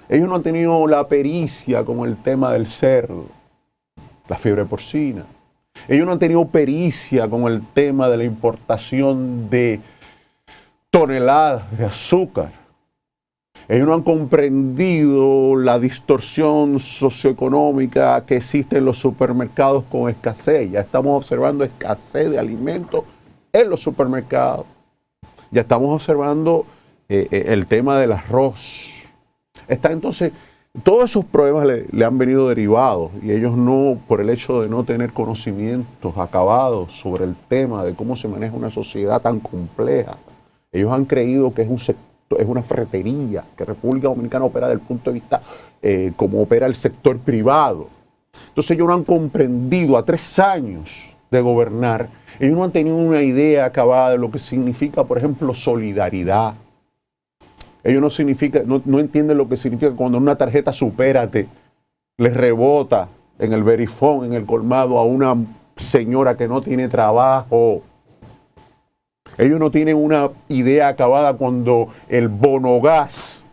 ellos no han tenido la pericia con el tema del cerdo, la fiebre porcina. Ellos no han tenido pericia con el tema de la importación de toneladas de azúcar. Ellos no han comprendido la distorsión socioeconómica que existe en los supermercados con escasez. Ya estamos observando escasez de alimentos en los supermercados. Ya estamos observando el tema del arroz. Entonces, todos esos problemas le han venido derivados y ellos no, por el hecho de no tener conocimientos acabados sobre el tema de cómo se maneja una sociedad tan compleja, ellos han creído que es una ferretería, que República Dominicana opera desde el punto de vista como opera el sector privado. Entonces ellos no han comprendido a 3 años de gobernar, ellos no han tenido una idea acabada de lo que significa, por ejemplo, solidaridad. Ellos no entienden lo que significa cuando una tarjeta Supérate les rebota en el verifón, en el colmado, a una señora que no tiene trabajo. Ellos no tienen una idea acabada cuando el bonogás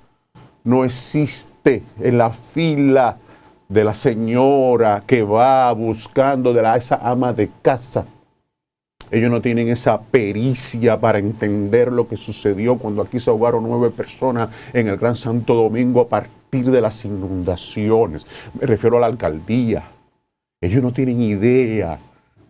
no existe en la fila de la señora que va buscando esa ama de casa. Ellos no tienen esa pericia para entender lo que sucedió cuando aquí se ahogaron 9 personas en el Gran Santo Domingo a partir de las inundaciones. Me refiero a la alcaldía. Ellos no tienen idea,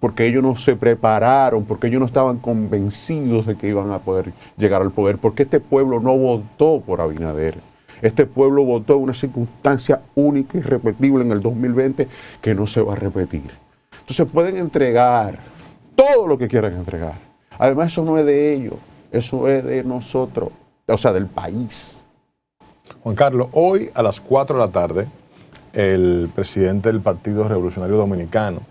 porque ellos no se prepararon, porque ellos no estaban convencidos de que iban a poder llegar al poder, porque este pueblo no votó por Abinader. Este pueblo votó en una circunstancia única y irrepetible en el 2020 que no se va a repetir. Entonces pueden entregar todo lo que quieran entregar. Además, eso no es de ellos, eso es de nosotros, o sea, del país. Juan Carlos, hoy a las 4 de la tarde, el presidente del Partido Revolucionario Dominicano,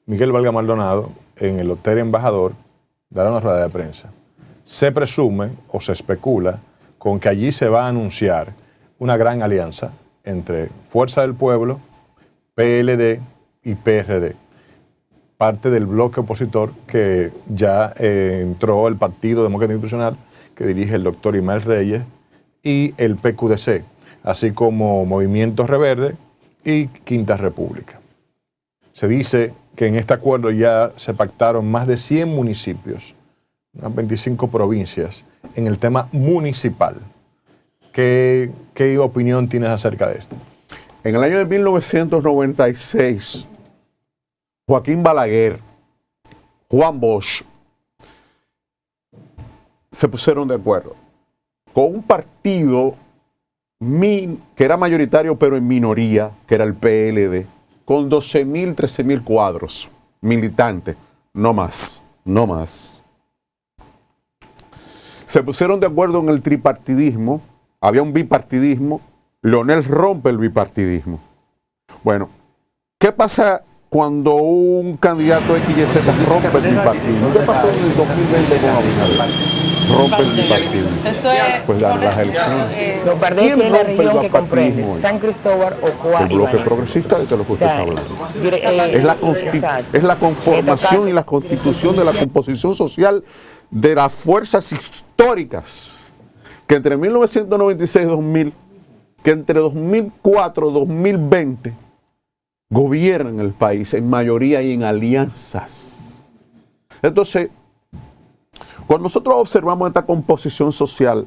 Miguel Valga Maldonado, en el Hotel Embajador, dará una rueda de prensa. Se presume o se especula con que allí se va a anunciar una gran alianza entre Fuerza del Pueblo, PLD y PRD. Parte del bloque opositor que ya entró el Partido Demócrata Institucional, que dirige el doctor Imael Reyes, y el PQDC, así como Movimiento Reverde y Quinta República. Se dice que en este acuerdo ya se pactaron más de 100 municipios, unas 25 provincias, en el tema municipal. ¿Qué opinión tienes acerca de esto? En el año de 1996, Joaquín Balaguer, Juan Bosch, se pusieron de acuerdo con un partido que era mayoritario pero en minoría, que era el PLD, con 12.000, 13.000 cuadros militantes, no más. Se pusieron de acuerdo en el tripartidismo, había un bipartidismo, Leonel rompe el bipartidismo. Bueno, ¿qué pasa cuando un candidato X y Z rompe el bipartidismo? ¿Qué pasó en el 2020 con Abinader? Rompe el bipartidismo. Eso es Pues las elecciones. Los Verdes es la región que comprende San Cristóbal, Ocoa El y bloque Baní. progresista de lo que usted está hablando. Exacto. Es la conformación caso- y la constitución de la composición social de las fuerzas históricas que entre 1996 y 2000, que entre 2004 y 2020 gobiernan el país en mayoría y en alianzas. Entonces, cuando nosotros observamos esta composición social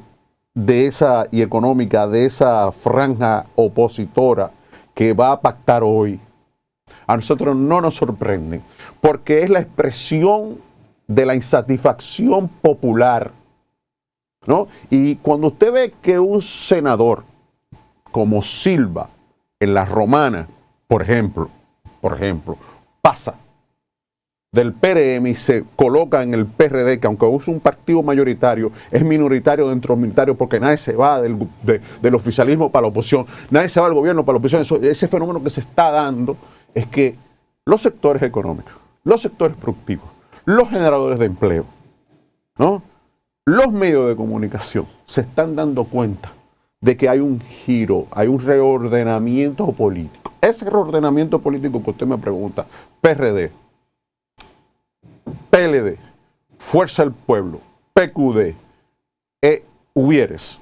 de esa y económica de esa franja opositora que va a pactar hoy, a nosotros no nos sorprende, porque es la expresión de la insatisfacción popular, ¿no? Y cuando usted ve que un senador como Silva en la Romana, por ejemplo, pasa del PRM y se coloca en el PRD, que aunque es un partido mayoritario, es minoritario dentro del militario, porque nadie se va del oficialismo para la oposición, nadie se va del gobierno para la oposición. Ese fenómeno que se está dando es que los sectores económicos, los sectores productivos, los generadores de empleo, ¿no?, los medios de comunicación se están dando cuenta de que hay un giro, hay un reordenamiento político. Ese reordenamiento político que usted me pregunta, PRD, PLD, Fuerza del Pueblo, PQD, Hubieres,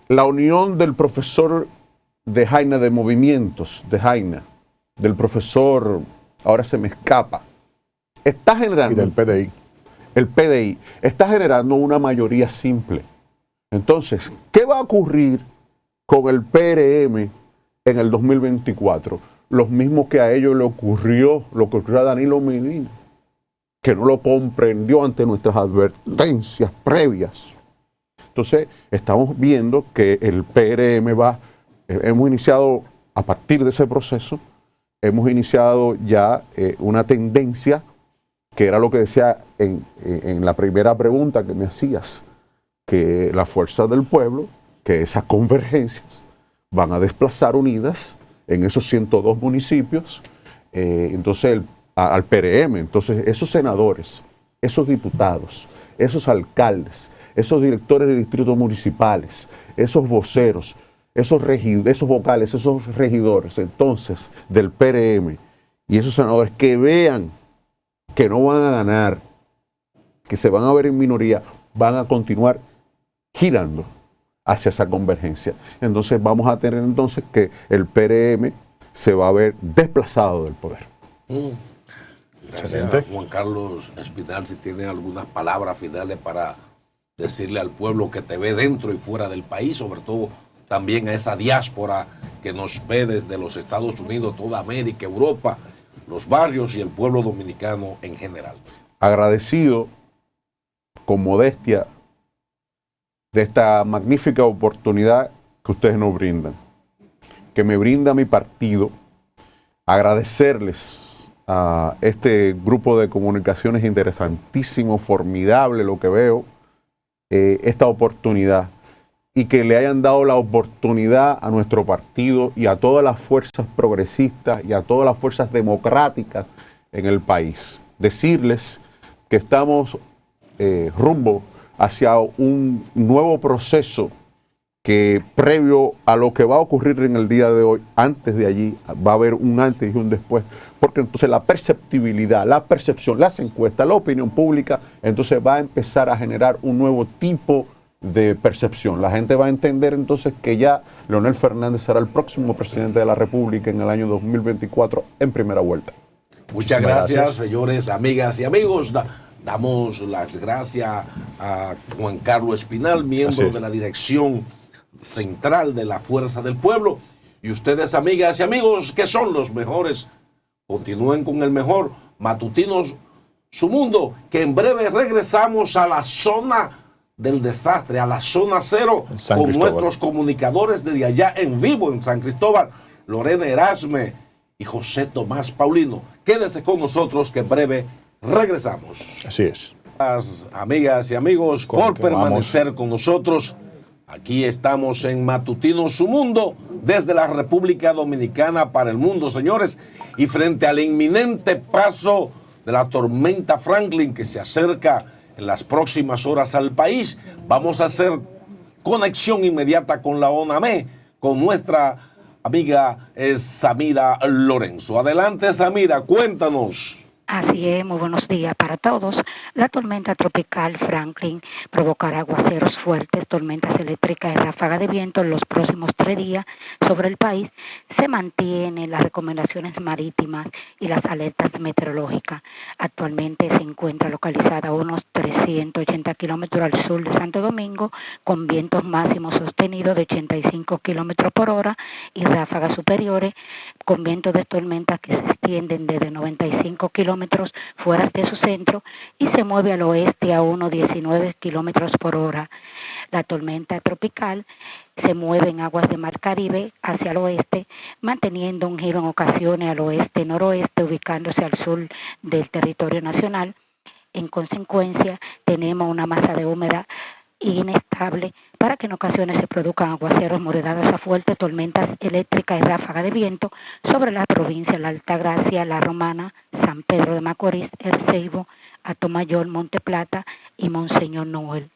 la unión del profesor de Jaina de Movimientos, de Jaina, del profesor, ahora se me escapa, está generando... Y del PDI. El PDI está generando una mayoría simple. Entonces, ¿qué va a ocurrir con el PRM en el 2024? Lo mismo que a ellos le ocurrió a Danilo Medina, que no lo comprendió ante nuestras advertencias previas. Entonces, estamos viendo que el PRM hemos iniciado, a partir de ese proceso, hemos iniciado ya una tendencia, que era lo que decía en la primera pregunta que me hacías, que la fuerza del pueblo, que esas convergencias van a desplazar unidas en esos 102 municipios, entonces al PRM. Entonces esos senadores, esos diputados, esos alcaldes, esos directores de distritos municipales, esos voceros, esos vocales, esos regidores, entonces del PRM y esos senadores que vean que no van a ganar, que se van a ver en minoría, van a continuar girando hacia esa convergencia. Entonces vamos a tener entonces que el PRM se va a ver desplazado del poder. Gracias, Juan Carlos Espinal, si tiene algunas palabras finales para decirle al pueblo que te ve dentro y fuera del país, sobre todo también a esa diáspora que nos ve desde los Estados Unidos, toda América, Europa, los barrios y el pueblo dominicano en general. Agradecido con modestia de esta magnífica oportunidad que ustedes nos brindan, que me brinda mi partido. Agradecerles a este grupo de comunicaciones interesantísimo, formidable lo que veo, esta oportunidad, y que le hayan dado la oportunidad a nuestro partido y a todas las fuerzas progresistas y a todas las fuerzas democráticas en el país. Decirles que estamos rumbo hacia un nuevo proceso que, previo a lo que va a ocurrir en el día de hoy, antes de allí va a haber un antes y un después, porque entonces la perceptibilidad, la percepción, las encuestas, la opinión pública, entonces va a empezar a generar un nuevo tipo de percepción. La gente va a entender entonces que ya Leonel Fernández será el próximo presidente de la República en el año 2024 en primera vuelta. Muchas gracias, señores, amigas y amigos. Damos las gracias a Juan Carlos Espinal, miembro de la dirección central de la Fuerza del Pueblo. Y ustedes, amigas y amigos, que son los mejores, continúen con el mejor Matutinos Su Mundo, que en breve regresamos a la zona del desastre, a la zona cero, con nuestros comunicadores desde allá en vivo en San Cristóbal, Lorena Erasme y José Tomás Paulino. Quédese con nosotros que en breve regresamos. Así es. Amigas y amigos, por permanecer con nosotros. Aquí estamos en Matutino Su Mundo, desde la República Dominicana para el mundo, señores, y frente al inminente paso de la tormenta Franklin que se acerca en las próximas horas al país, vamos a hacer conexión inmediata con la ONAME, con nuestra amiga Samira Lorenzo. Adelante, Samira, cuéntanos. Así es, muy buenos días para todos. La tormenta tropical Franklin provocará aguaceros fuertes, tormentas eléctricas y ráfagas de viento en los próximos 3 días sobre el país. Se mantienen las recomendaciones marítimas y las alertas meteorológicas. Actualmente se encuentra localizada a unos 380 kilómetros al sur de Santo Domingo, con vientos máximos sostenidos de 85 kilómetros por hora y ráfagas superiores, con vientos de tormenta que se extienden desde 95 kilómetros fuera de su centro y se mueve al oeste a unos 19 kilómetros por hora. La tormenta tropical se mueve en aguas de Mar Caribe hacia el oeste, manteniendo un giro en ocasiones al oeste-noroeste, ubicándose al sur del territorio nacional. En consecuencia, tenemos una masa de humedad inestable para que en ocasiones se produzcan aguaceros moderados a fuertes, tormentas eléctricas y ráfagas de viento sobre la provincia de La Altagracia, La Romana, San Pedro de Macorís, El Ceibo, Atomayor, Monte Plata y Monseñor Noel.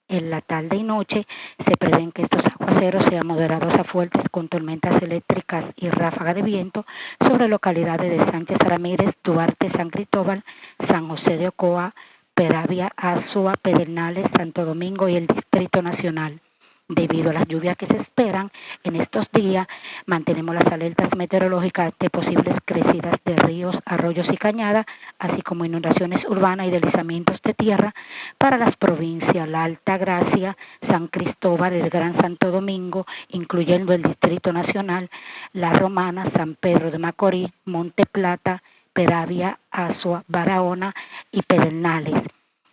En la tarde y noche se prevén que estos aguaceros sean moderados a fuertes con tormentas eléctricas y ráfagas de viento sobre localidades de Sánchez Ramírez, Duarte, San Cristóbal, San José de Ocoa, Peravia, Azua, Pedernales, Santo Domingo y el Distrito Nacional. Debido a las lluvias que se esperan en estos días, mantenemos las alertas meteorológicas de posibles crecidas de ríos, arroyos y cañadas, así como inundaciones urbanas y deslizamientos de tierra para las provincias La Altagracia, San Cristóbal, el Gran Santo Domingo, incluyendo el Distrito Nacional, La Romana, San Pedro de Macorís, Monte Plata, Peravia, Azua, Barahona y Pedernales.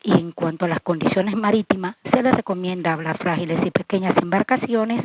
Y en cuanto a las condiciones marítimas, se les recomienda a las frágiles y pequeñas embarcaciones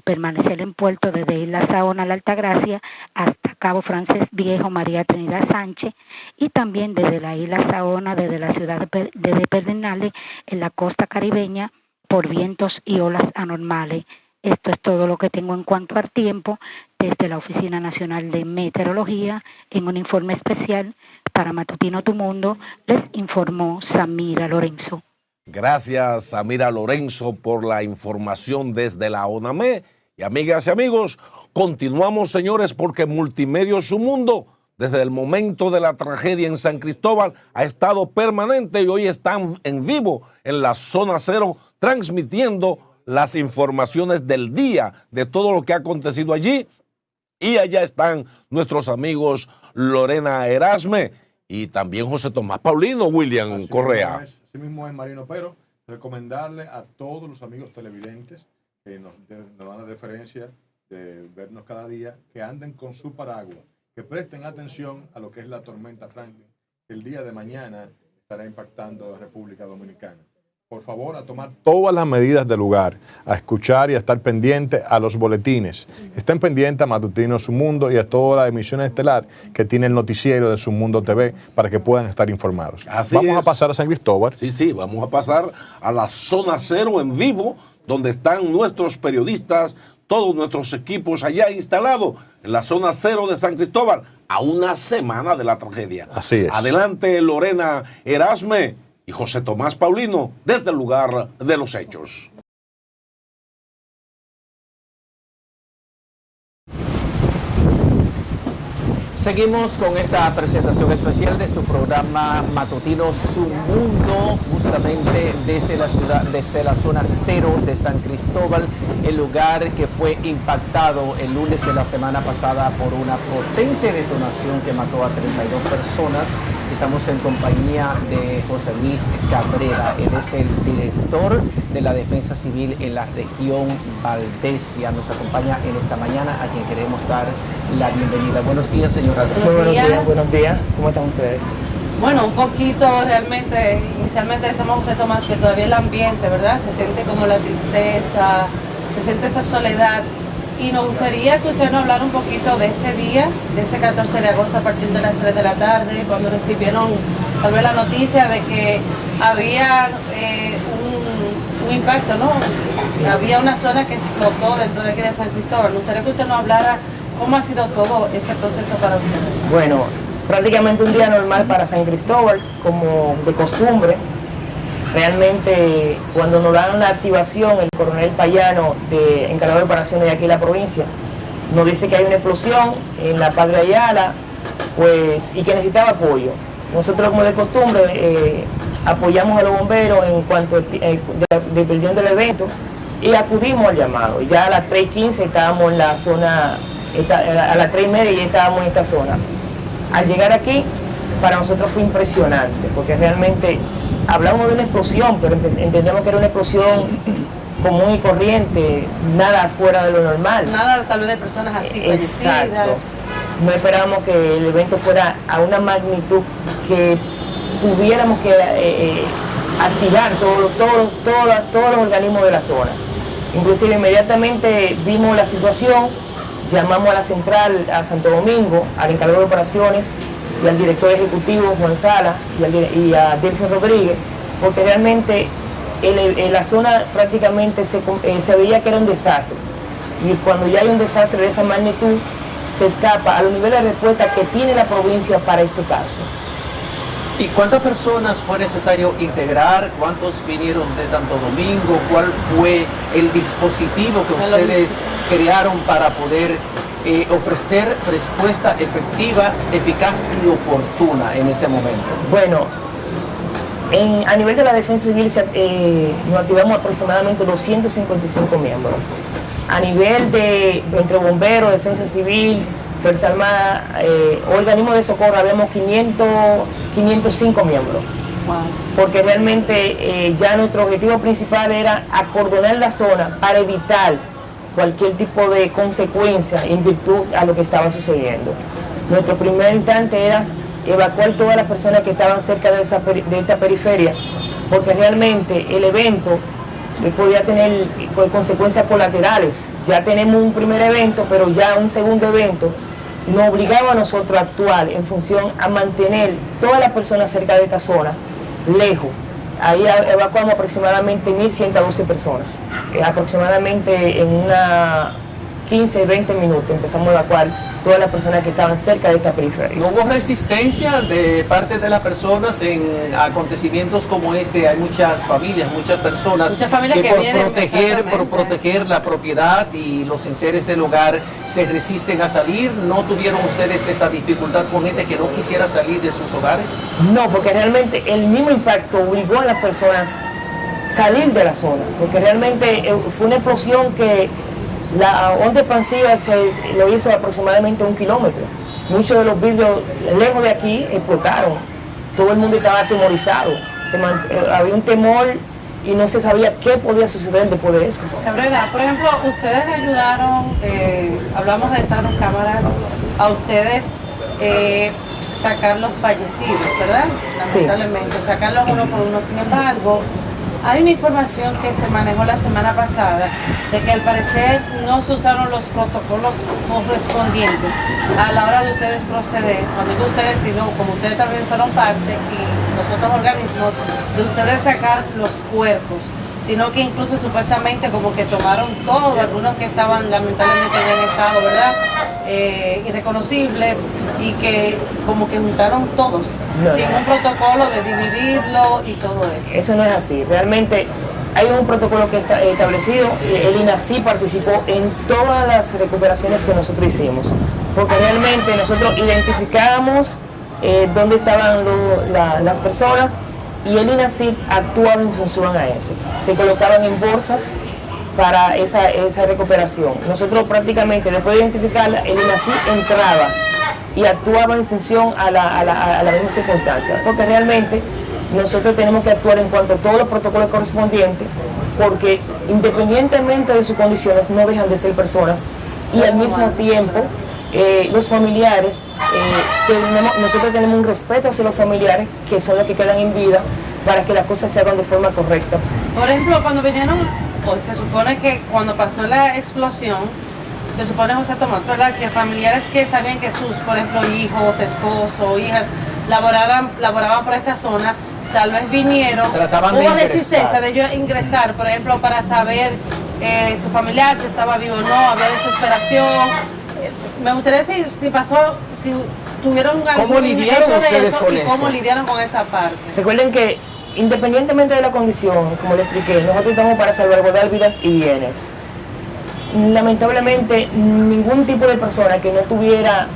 permanecer en puerto desde Isla Saona, La Altagracia, hasta Cabo Francés Viejo, María Trinidad Sánchez, y también desde la Isla Saona, desde la ciudad de Pedernales, en la costa caribeña, por vientos y olas anormales. Esto es todo lo que tengo en cuanto al tiempo desde la Oficina Nacional de Meteorología. En un informe especial para Matutino Tu Mundo, les informó Samira Lorenzo. Gracias, Samira Lorenzo, por la información desde la ONAME. Y amigas y amigos, continuamos, señores, porque Multimedios Su Mundo, desde el momento de la tragedia en San Cristóbal, ha estado permanente y hoy están en vivo en la zona cero, transmitiendo las informaciones del día, de todo lo que ha acontecido allí. Y allá están nuestros amigos Lorena Erasme y también José Tomás Paulino, William así Correa. Así mismo es, Marino, pero recomendarle a todos los amigos televidentes que nos dan la deferencia de vernos cada día, que anden con su paraguas, que presten atención a lo que es la tormenta Franklin, que el día de mañana estará impactando a República Dominicana. Por favor, a tomar todas las medidas del lugar, a escuchar y a estar pendiente a los boletines. Estén pendientes a Matutino Su Mundo y a todas las emisiones estelar que tiene el noticiero de Su Mundo TV para que puedan estar informados. Vamos a pasar a San Cristóbal. Sí, vamos a pasar a la zona cero en vivo, donde están nuestros periodistas, todos nuestros equipos allá instalados en la zona cero de San Cristóbal, a una semana de la tragedia. Así es. Adelante, Lorena Erasme y José Tomás Paulino, desde el lugar de los hechos. Seguimos con esta presentación especial de su programa matutino Su Mundo, justamente desde la ciudad, desde la zona cero de San Cristóbal, el lugar que fue impactado el lunes de la semana pasada por una potente detonación que mató a 32 personas. Estamos en compañía de José Luis Cabrera. Él es el director de la Defensa Civil en la región Valdesia. Nos acompaña en esta mañana, a quien queremos dar la bienvenida. Buenos días, señora. Buenos días. ¿Cómo están ustedes? Bueno, un poquito realmente, inicialmente decíamos José Tomás que todavía el ambiente, ¿verdad? Se siente como la tristeza, se siente esa soledad. Y nos gustaría que usted nos hablara un poquito de ese día, de ese 14 de agosto a partir de las 3 de la tarde, cuando recibieron tal vez la noticia de que había un impacto, ¿no? Había una zona que explotó dentro de aquí de San Cristóbal. Nos gustaría que usted nos hablara cómo ha sido todo ese proceso para ustedes. Bueno, prácticamente un día normal para San Cristóbal, como de costumbre. Realmente, cuando nos dan la activación, el coronel Payano, encargado de operaciones de aquí en la provincia, nos dice que hay una explosión en la Padre Ayala, pues, y que necesitaba apoyo. Nosotros, como de costumbre, apoyamos a los bomberos en cuanto dependiendo del evento, y acudimos al llamado. Ya a las 3:15 estábamos en la zona, a las 3:30 ya estábamos en esta zona. Al llegar aquí, para nosotros fue impresionante, porque realmente hablamos de una explosión, pero entendemos que era una explosión común y corriente, nada fuera de lo normal. Nada tal vez de personas así fallecidas. Exacto. No esperábamos que el evento fuera a una magnitud que tuviéramos que activar todos los organismos de la zona. Inclusive inmediatamente vimos la situación, llamamos a la central, a Santo Domingo, al encargado de operaciones y al director ejecutivo Juan Sala y a Delfín Rodríguez, porque realmente la zona prácticamente se veía que era un desastre. Y cuando ya hay un desastre de esa magnitud, se escapa a los niveles de respuesta que tiene la provincia para este caso. ¿Y cuántas personas fue necesario integrar? ¿Cuántos vinieron de Santo Domingo? ¿Cuál fue el dispositivo que ustedes crearon para poder ofrecer respuesta efectiva, eficaz y oportuna en ese momento? Bueno, a nivel de la defensa civil nos activamos aproximadamente 255 miembros. A nivel de entre bomberos, defensa civil, Fuerza Armada, organismos de socorro, habíamos 505 miembros. Wow. Porque realmente ya nuestro objetivo principal era acordonar la zona para evitar cualquier tipo de consecuencia en virtud a lo que estaba sucediendo. Nuestro primer instante era evacuar todas las personas que estaban cerca de esta periferia, porque realmente el evento podía tener consecuencias colaterales. Ya tenemos un primer evento, pero ya un segundo evento nos obligaba a nosotros a actuar en función a mantener todas las personas cerca de esta zona lejos. Ahí evacuamos aproximadamente 1.112 personas. Aproximadamente en una 15-20 minutos empezamos a evacuar todas las personas que estaban cerca de esta periferia. ¿No hubo resistencia de parte de las personas en acontecimientos como este? Hay muchas familias, muchas personas que por proteger la propiedad y los enseres del hogar se resisten a salir. ¿No tuvieron ustedes esa dificultad con gente que no quisiera salir de sus hogares? No, porque realmente el mismo impacto obligó a las personas a salir de la zona, porque realmente fue una explosión que la onda expansiva se lo hizo aproximadamente 1 kilómetro. Muchos de los vidrios lejos de aquí explotaron. Todo el mundo estaba atemorizado. Había un temor y no se sabía qué podía suceder después de esto. Cabrera, por ejemplo, ustedes ayudaron, hablamos de estas cámaras, a ustedes sacar los fallecidos, ¿verdad? Lamentablemente, sacarlos uno por uno. Sin embargo, hay una información que se manejó la semana pasada de que al parecer no se usaron los protocolos correspondientes a la hora de ustedes proceder, cuando digo ustedes, sino como ustedes también fueron parte y los otros organismos, de ustedes sacar los cuerpos, sino que incluso supuestamente como que tomaron todo, algunos que estaban lamentablemente en estado, ¿verdad? Irreconocibles, y que como que juntaron todos, sin un protocolo de dividirlo y todo eso. Eso no es así, realmente hay un protocolo que está establecido. El INACI participó en todas las recuperaciones que nosotros hicimos, porque realmente nosotros identificábamos dónde estaban las personas, y el INACI actuaba en función a eso. Se colocaban en bolsas para esa recuperación. Nosotros prácticamente, después de identificarla, el INACI entraba y actuaba en función a la misma circunstancia, porque realmente nosotros tenemos que actuar en cuanto a todos los protocolos correspondientes, porque independientemente de sus condiciones no dejan de ser personas, y al mismo tiempo los familiares, nosotros tenemos un respeto hacia los familiares, que son los que quedan en vida, para que las cosas se hagan de forma correcta. Por ejemplo, cuando vinieron, pues se supone que cuando pasó la explosión, se supone, José Tomás, ¿verdad?, que familiares que sabían que sus, por ejemplo, hijos, esposos, hijas, laboraban por esta zona, tal vez vinieron, hubo resistencia de ellos ingresar, por ejemplo, para saber su familiar si estaba vivo o no, había desesperación. Me gustaría si pasó, si tuvieron ¿Cómo lidiaron ustedes con eso? ¿Cómo lidiaron con esa parte? Recuerden que independientemente de la condición, como les expliqué, nosotros estamos para salvaguardar vidas y bienes. Lamentablemente, ningún tipo de persona que no tuviera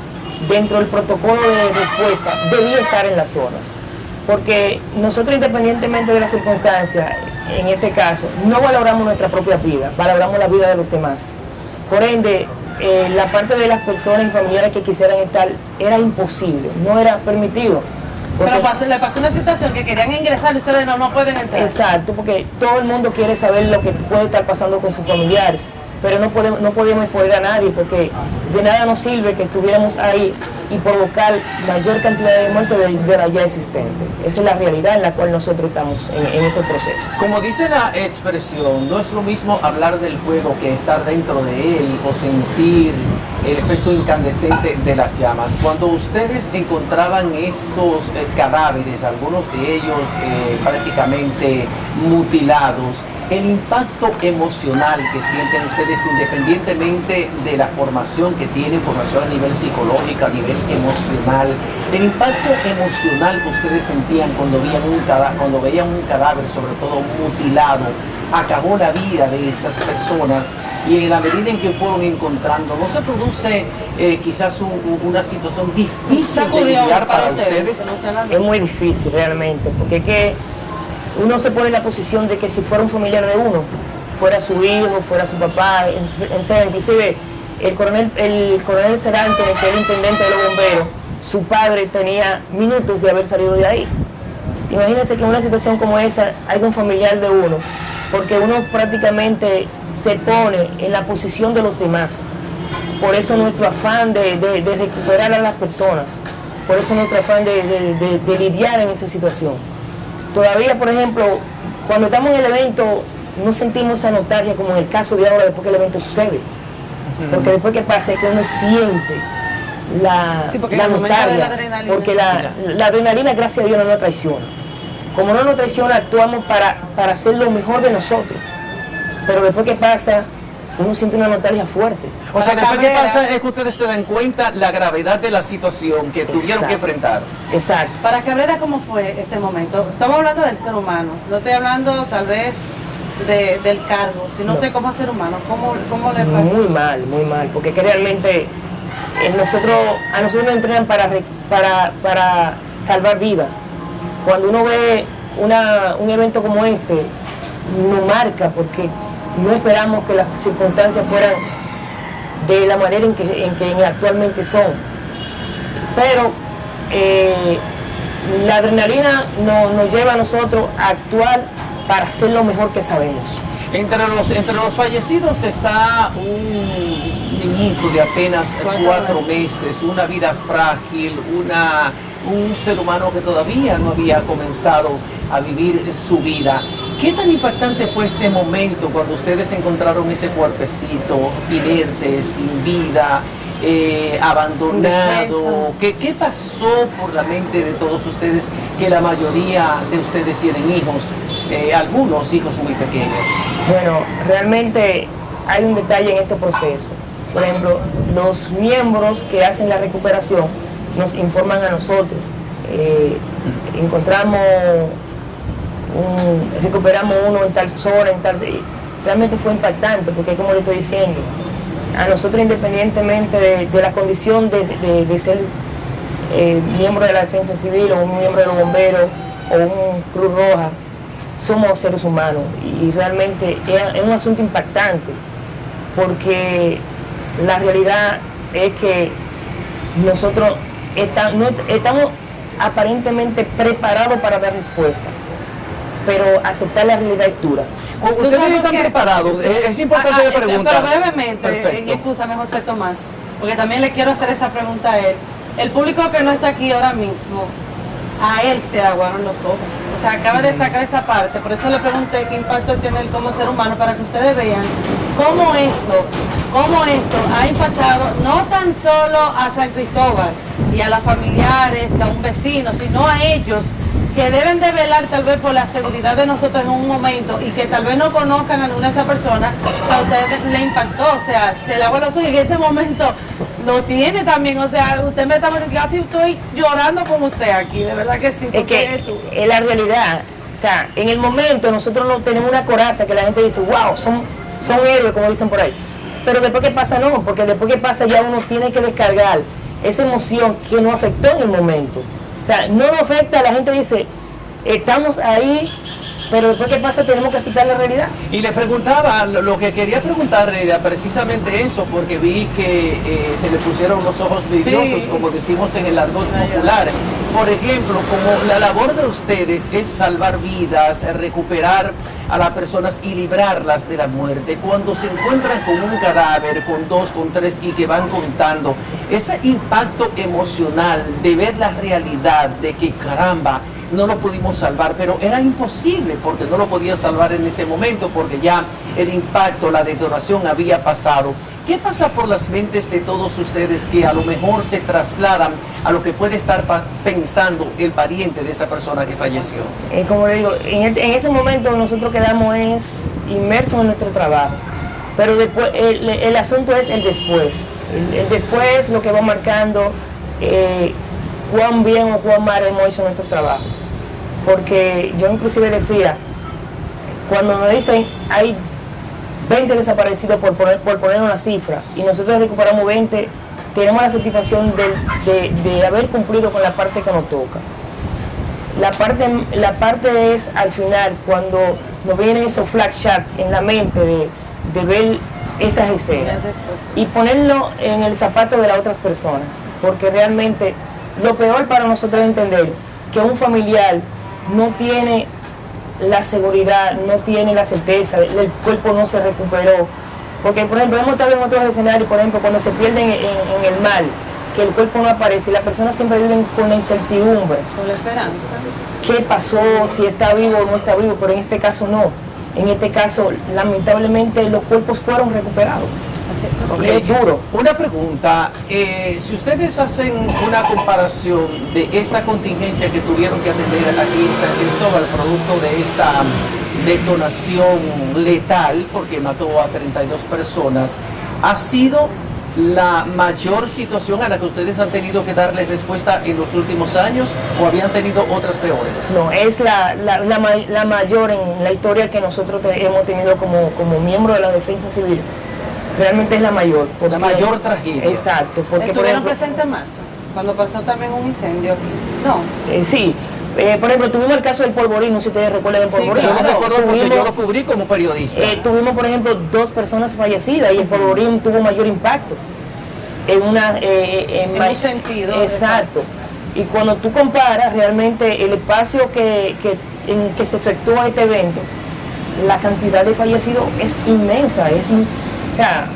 dentro del protocolo de respuesta debía estar en la zona. Porque nosotros, independientemente de las circunstancias, en este caso, no valoramos nuestra propia vida, valoramos la vida de los demás. Por ende, la parte de las personas y familiares que quisieran estar era imposible, no era permitido. Pero le pasó una situación que querían ingresar y ustedes no pueden entrar. Exacto, porque todo el mundo quiere saber lo que puede estar pasando con sus familiares, pero no podemos exponer a nadie, porque de nada nos sirve que estuviéramos ahí y provocar mayor cantidad de muertes de la ya existente. Esa es la realidad en la cual nosotros estamos en estos procesos. Como dice la expresión, no es lo mismo hablar del fuego que estar dentro de él o sentir el efecto incandescente de las llamas. Cuando ustedes encontraban esos cadáveres, algunos de ellos prácticamente mutilados, el impacto emocional que sienten ustedes, independientemente de la formación que tienen, formación a nivel psicológico, a nivel emocional, el impacto emocional que ustedes sentían cuando veían un cadáver, sobre todo mutilado, acabó la vida de esas personas, y en la medida en que fueron encontrando, ¿no se produce quizás una situación difícil de lidiar para ustedes? Es muy difícil realmente, porque es que uno se pone en la posición de que si fuera un familiar de uno, fuera su hijo, fuera su papá, inclusive el coronel Cerante, que era el intendente de los bomberos, su padre tenía minutos de haber salido de ahí. Imagínense que en una situación como esa hay un familiar de uno, porque uno prácticamente se pone en la posición de los demás. Por eso nuestro afán de recuperar a las personas, por eso nuestro afán de lidiar en esa situación. Todavía, por ejemplo, cuando estamos en el evento, no sentimos esa nostalgia como en el caso de ahora, después que el evento sucede. Porque después que pasa es que uno siente la nostalgia, porque la adrenalina, gracias a Dios, no nos traiciona. Como no nos traiciona, actuamos para hacer lo mejor de nosotros. Pero después que pasa, uno siente una nostalgia fuerte. O sea, después que pasa es que ustedes se dan cuenta la gravedad de la situación que tuvieron que enfrentar. Exacto. Para Cabrera, ¿cómo fue este momento? Estamos hablando del ser humano, no estoy hablando tal vez del cargo, sino usted como ser humano. ¿Cómo le pasó? Muy mal, porque que realmente a nosotros nos entrenan para salvar vidas. Cuando uno ve un evento como este, nos marca, porque no esperamos que las circunstancias fueran de la manera en que actualmente son. Pero la adrenalina nos lleva a nosotros a actuar para hacer lo mejor que sabemos. Entre los fallecidos está un niñito de apenas 4 meses, una vida frágil, un ser humano que todavía no había comenzado a vivir su vida. ¿Qué tan impactante fue ese momento cuando ustedes encontraron ese cuerpecito inerte, sin vida, abandonado? ¿Qué pasó por la mente de todos ustedes, que la mayoría de ustedes tienen hijos, algunos hijos muy pequeños? Bueno, realmente hay un detalle en este proceso. Por ejemplo, los miembros que hacen la recuperación nos informan a nosotros. Recuperamos uno en tal zona, realmente fue impactante, porque como le estoy diciendo, a nosotros, independientemente de la condición de ser miembro de la defensa civil, o un miembro de los bomberos, o un Cruz Roja, somos seres humanos, y realmente es un asunto impactante, porque la realidad es que nosotros estamos aparentemente preparados para dar respuesta, pero aceptar la realidad es dura. ¿Ustedes están preparados? Es importante que preguntar. Pero brevemente, y escúchame, José Tomás, porque también le quiero hacer esa pregunta a él. El público que no está aquí ahora mismo, a él se le aguaron los ojos. O sea, acaba de destacar esa parte. Por eso le pregunté qué impacto tiene él como ser humano, para que ustedes vean cómo esto ha impactado no tan solo a San Cristóbal y a las familiares, a un vecino, sino a ellos, que deben de velar tal vez por la seguridad de nosotros en un momento y que tal vez no conozcan a alguna de esas personas. O sea, a usted le impactó, o sea, se le aguan los ojos y en este momento lo tiene también. O sea, usted me está casi estoy llorando con usted aquí, de verdad que sí. Es que es la realidad. O sea, en el momento nosotros no tenemos una coraza que la gente dice, wow, son héroes, como dicen por ahí. Pero después que pasa no, porque después que pasa ya uno tiene que descargar esa emoción que nos afectó en el momento. O sea, no nos afecta, la gente dice, estamos ahí, pero después que pasa tenemos que aceptar la realidad. Y le preguntaba, lo que quería preguntarle era precisamente eso, porque vi que se le pusieron los ojos vidriosos, como decimos en el argot popular. Por ejemplo, como la labor de ustedes es salvar vidas, recuperar a las personas y librarlas de la muerte, cuando se encuentran con un cadáver, con 2, con 3 y que van contando, ese impacto emocional de ver la realidad de que caramba, no lo pudimos salvar, pero era imposible porque no lo podían salvar en ese momento, porque ya el impacto, la detonación había pasado. ¿Qué pasa por las mentes de todos ustedes que a lo mejor se trasladan a lo que puede estar pensando el pariente de esa persona que falleció? Como le digo, en ese momento nosotros quedamos inmersos en nuestro trabajo, pero después el asunto es el después. El después lo que va marcando cuán bien o cuán mal hemos hecho nuestro trabajo. Porque yo inclusive decía, cuando nos dicen hay 20 desaparecidos por poner una cifra y nosotros recuperamos 20, tenemos la satisfacción de haber cumplido con la parte que nos toca. La parte es al final cuando nos vienen esos flashbacks en la mente de ver esas escenas y ponerlo en el zapato de las otras personas, porque realmente lo peor para nosotros es entender que un familiar no tiene la seguridad, no tiene la certeza, el cuerpo no se recuperó. Porque, por ejemplo, hemos estado en otros escenarios, por ejemplo, cuando se pierden en el mar, que el cuerpo no aparece y las personas siempre viven con la incertidumbre. Con la esperanza. ¿Qué pasó? Si está vivo o no está vivo, pero en este caso no. En este caso, lamentablemente, los cuerpos fueron recuperados. Okay. Es duro. Una pregunta, si ustedes hacen una comparación de esta contingencia que tuvieron que atender aquí en San Cristóbal, producto de esta detonación letal, porque mató a 32 personas, ¿ha sido la mayor situación a la que ustedes han tenido que darle respuesta en los últimos años o habían tenido otras peores? No, es la mayor en la historia que nosotros hemos tenido como miembro de la Defensa Civil. Realmente es la mayor. La mayor tragedia. Exacto. Porque, ¿Estuvieron presentes en marzo? Cuando pasó también un incendio. No. Sí. Por ejemplo, tuvimos el caso del Polvorín, no sé si ustedes recuerdan el Polvorín. Sí, yo lo recuerdo porque yo lo cubrí como periodista. Tuvimos, por ejemplo, 2 personas fallecidas y el Polvorín tuvo mayor impacto. En un sentido. Exacto. Y cuando tú comparas realmente el espacio en que se efectúa este evento, la cantidad de fallecidos es inmensa. O sea,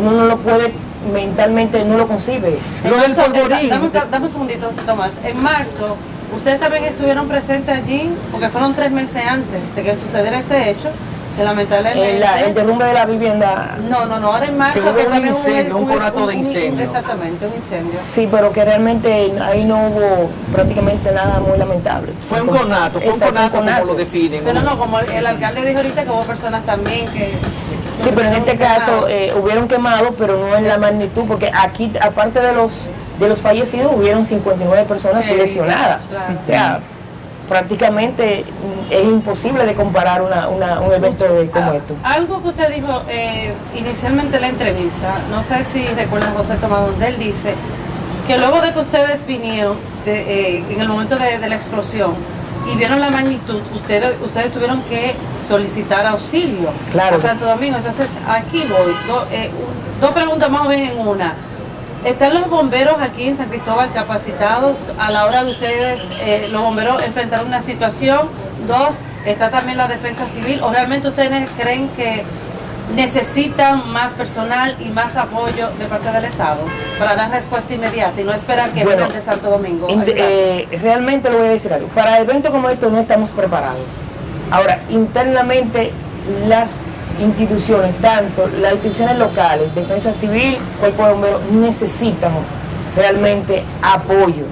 uno no lo puede, mentalmente no lo concibe. Dame un segundito, Tomás. En marzo, ustedes también estuvieron presentes allí, porque fueron 3 meses antes de que sucediera este hecho, que lamentablemente... el derrumbe de la vivienda... No, ahora en marzo... Que también hubo un conato de incendio. Exactamente, un incendio. Sí, pero que realmente ahí no hubo prácticamente nada muy lamentable. Fue un conato como lo definen. Pero no, como el alcalde dijo ahorita que hubo personas también que... Sí, pero en este caso hubieron quemados, pero no en la magnitud, porque aquí, aparte de los fallecidos, hubieron 59 personas lesionadas. Claro. O sea, prácticamente es imposible de comparar un evento como esto. Algo que usted dijo inicialmente en la entrevista, no sé si recuerdan, José Tomás, donde él dice que luego de que ustedes vinieron en el momento de la explosión y vieron la magnitud, ustedes tuvieron que solicitar auxilio a Santo Domingo. Entonces aquí voy, 2 preguntas más o menos en una. ¿Están los bomberos aquí en San Cristóbal capacitados a la hora de ustedes, los bomberos, enfrentar una situación? 2, ¿está también la defensa civil? ¿O realmente ustedes creen que necesitan más personal y más apoyo de parte del Estado para dar respuesta inmediata y no esperar que vengan de Santo Domingo. Realmente le voy a decir algo. Para eventos como estos no estamos preparados. Ahora, internamente las instituciones, tanto las instituciones locales, Defensa Civil, Cuerpo de Bomberos, necesitamos realmente apoyo.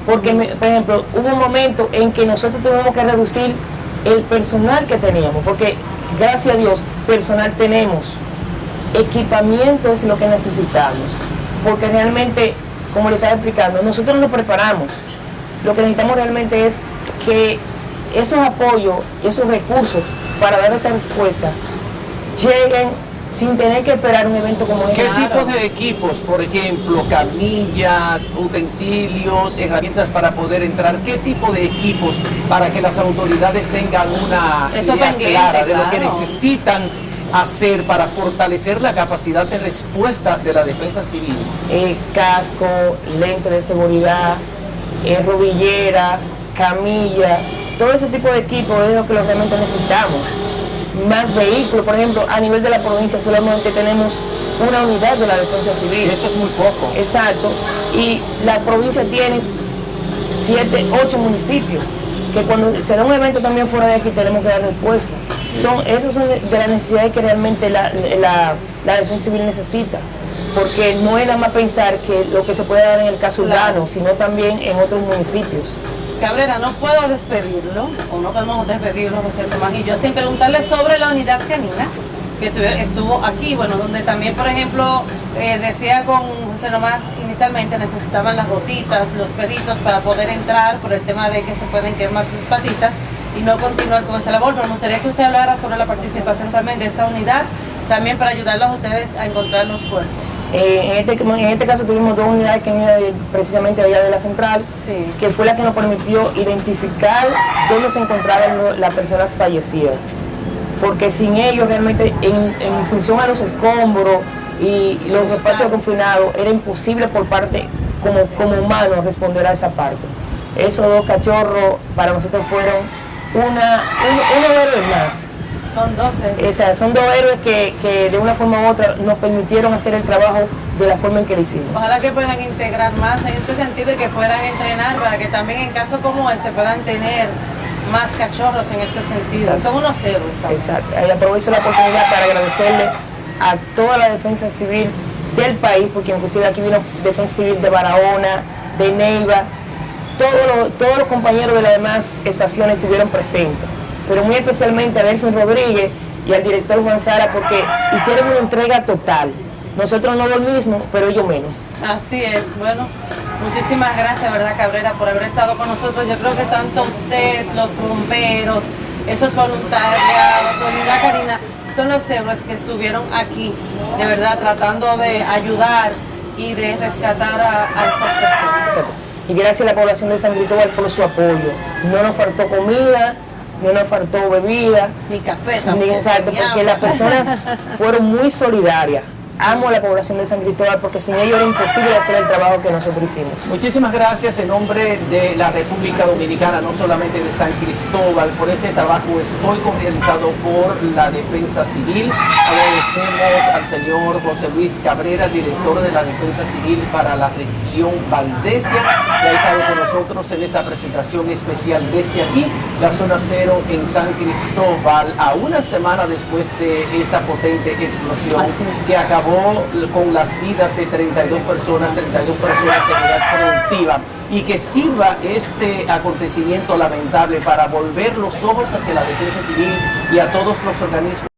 Porque, por ejemplo, hubo un momento en que nosotros tuvimos que reducir el personal que teníamos, porque gracias a Dios, personal tenemos, equipamiento es lo que necesitamos, porque realmente, como le estaba explicando, nosotros nos preparamos, lo que necesitamos realmente es que esos apoyos, esos recursos para dar esa respuesta, lleguen sin tener que esperar un evento como este. ¿Qué tipo de equipos, por ejemplo, camillas, utensilios, herramientas para poder entrar? ¿Qué tipo de equipos para que las autoridades tengan una idea clara de lo que necesitan hacer para fortalecer la capacidad de respuesta de la defensa civil? Casco, lente de seguridad, rodillera, camilla, todo ese tipo de equipos es lo que realmente necesitamos. Más vehículos, por ejemplo, a nivel de la provincia solamente tenemos una unidad de la defensa civil. Eso es muy poco. Exacto. Y la provincia tiene 7, 8 municipios, que cuando se da un evento también fuera de aquí tenemos que dar respuesta. Esos son de las necesidades que realmente la defensa civil necesita. Porque no es nada más pensar que lo que se puede dar en el caso urbano, sino también en otros municipios. Cabrera, no puedo despedirlo, o no podemos despedirlo, José Tomás y yo, sin preguntarle sobre la unidad canina que estuvo aquí, bueno, donde también, por ejemplo, decía con José Tomás, inicialmente necesitaban las botitas, los perritos para poder entrar por el tema de que se pueden quemar sus patitas y no continuar con esa labor, pero me gustaría que usted hablara sobre la participación también de esta unidad, también para ayudarlos a ustedes a encontrar los cuerpos. En este caso tuvimos 2 unidades que venían precisamente allá de la central, que fue la que nos permitió identificar dónde se encontraban las personas fallecidas. Porque sin ellos realmente, en función a los escombros y los espacios confinados, era imposible por parte, como humanos, responder a esa parte. Esos 2 cachorros para nosotros fueron unos héroes más. Son 12. Son 2 héroes que de una forma u otra nos permitieron hacer el trabajo de la forma en que lo hicimos. Ojalá que puedan integrar más en este sentido y que puedan entrenar para que también en casos como este puedan tener más cachorros en este sentido. Exacto. Son unos héroes también. Exacto. Ahí aprovecho la oportunidad para agradecerle a toda la defensa civil del país, porque inclusive aquí vino defensa civil de Barahona, de Neiva, todos los compañeros de las demás estaciones estuvieron presentes, pero muy especialmente a Delfín Rodríguez y al director Juan Sara, porque hicieron una entrega total. Nosotros no lo mismo, pero ellos menos. Así es, bueno, muchísimas gracias, ¿verdad, Cabrera, por haber estado con nosotros? Yo creo que tanto usted, los bomberos, esos voluntariados, la unidad Karina, son los héroes que estuvieron aquí, de verdad, tratando de ayudar y de rescatar a estas personas. Y gracias a la población de San Cristóbal por su apoyo. No nos faltó comida, no nos faltó bebida. Ni café tampoco. Exacto, porque las personas fueron muy solidarias. Amo a la población de San Cristóbal porque sin ellos era imposible hacer el trabajo que nosotros hicimos. Muchísimas gracias en nombre de la República Dominicana, no solamente de San Cristóbal, por este trabajo estoico realizado por la Defensa Civil. Agradecemos al señor José Luis Cabrera, director de la Defensa Civil para la región Valdesia, que ha estado con nosotros en esta presentación especial desde aquí, la zona cero en San Cristóbal, a una semana después de esa potente explosión que acabó con las vidas de 32 personas en edad productiva, y que sirva este acontecimiento lamentable para volver los ojos hacia la defensa civil y a todos los organismos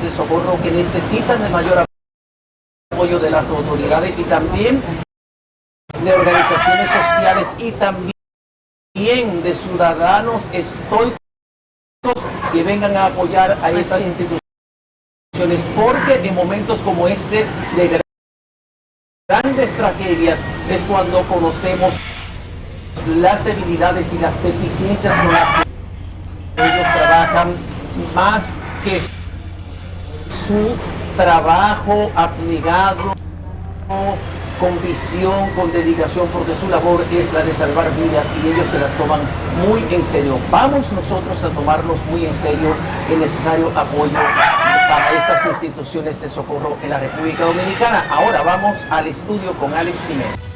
de socorro que necesitan el mayor apoyo de las autoridades y también de organizaciones sociales y también de ciudadanos estoicos que vengan a apoyar a estas instituciones. Porque en momentos como este de grandes tragedias es cuando conocemos las debilidades y las deficiencias con las que ellos trabajan, más que su trabajo abnegado, con visión, con dedicación, porque su labor es la de salvar vidas y ellos se las toman muy en serio. Vamos nosotros a tomarnos muy en serio el necesario apoyo para estas instituciones de socorro en la República Dominicana. Ahora vamos al estudio con Alex Jiménez.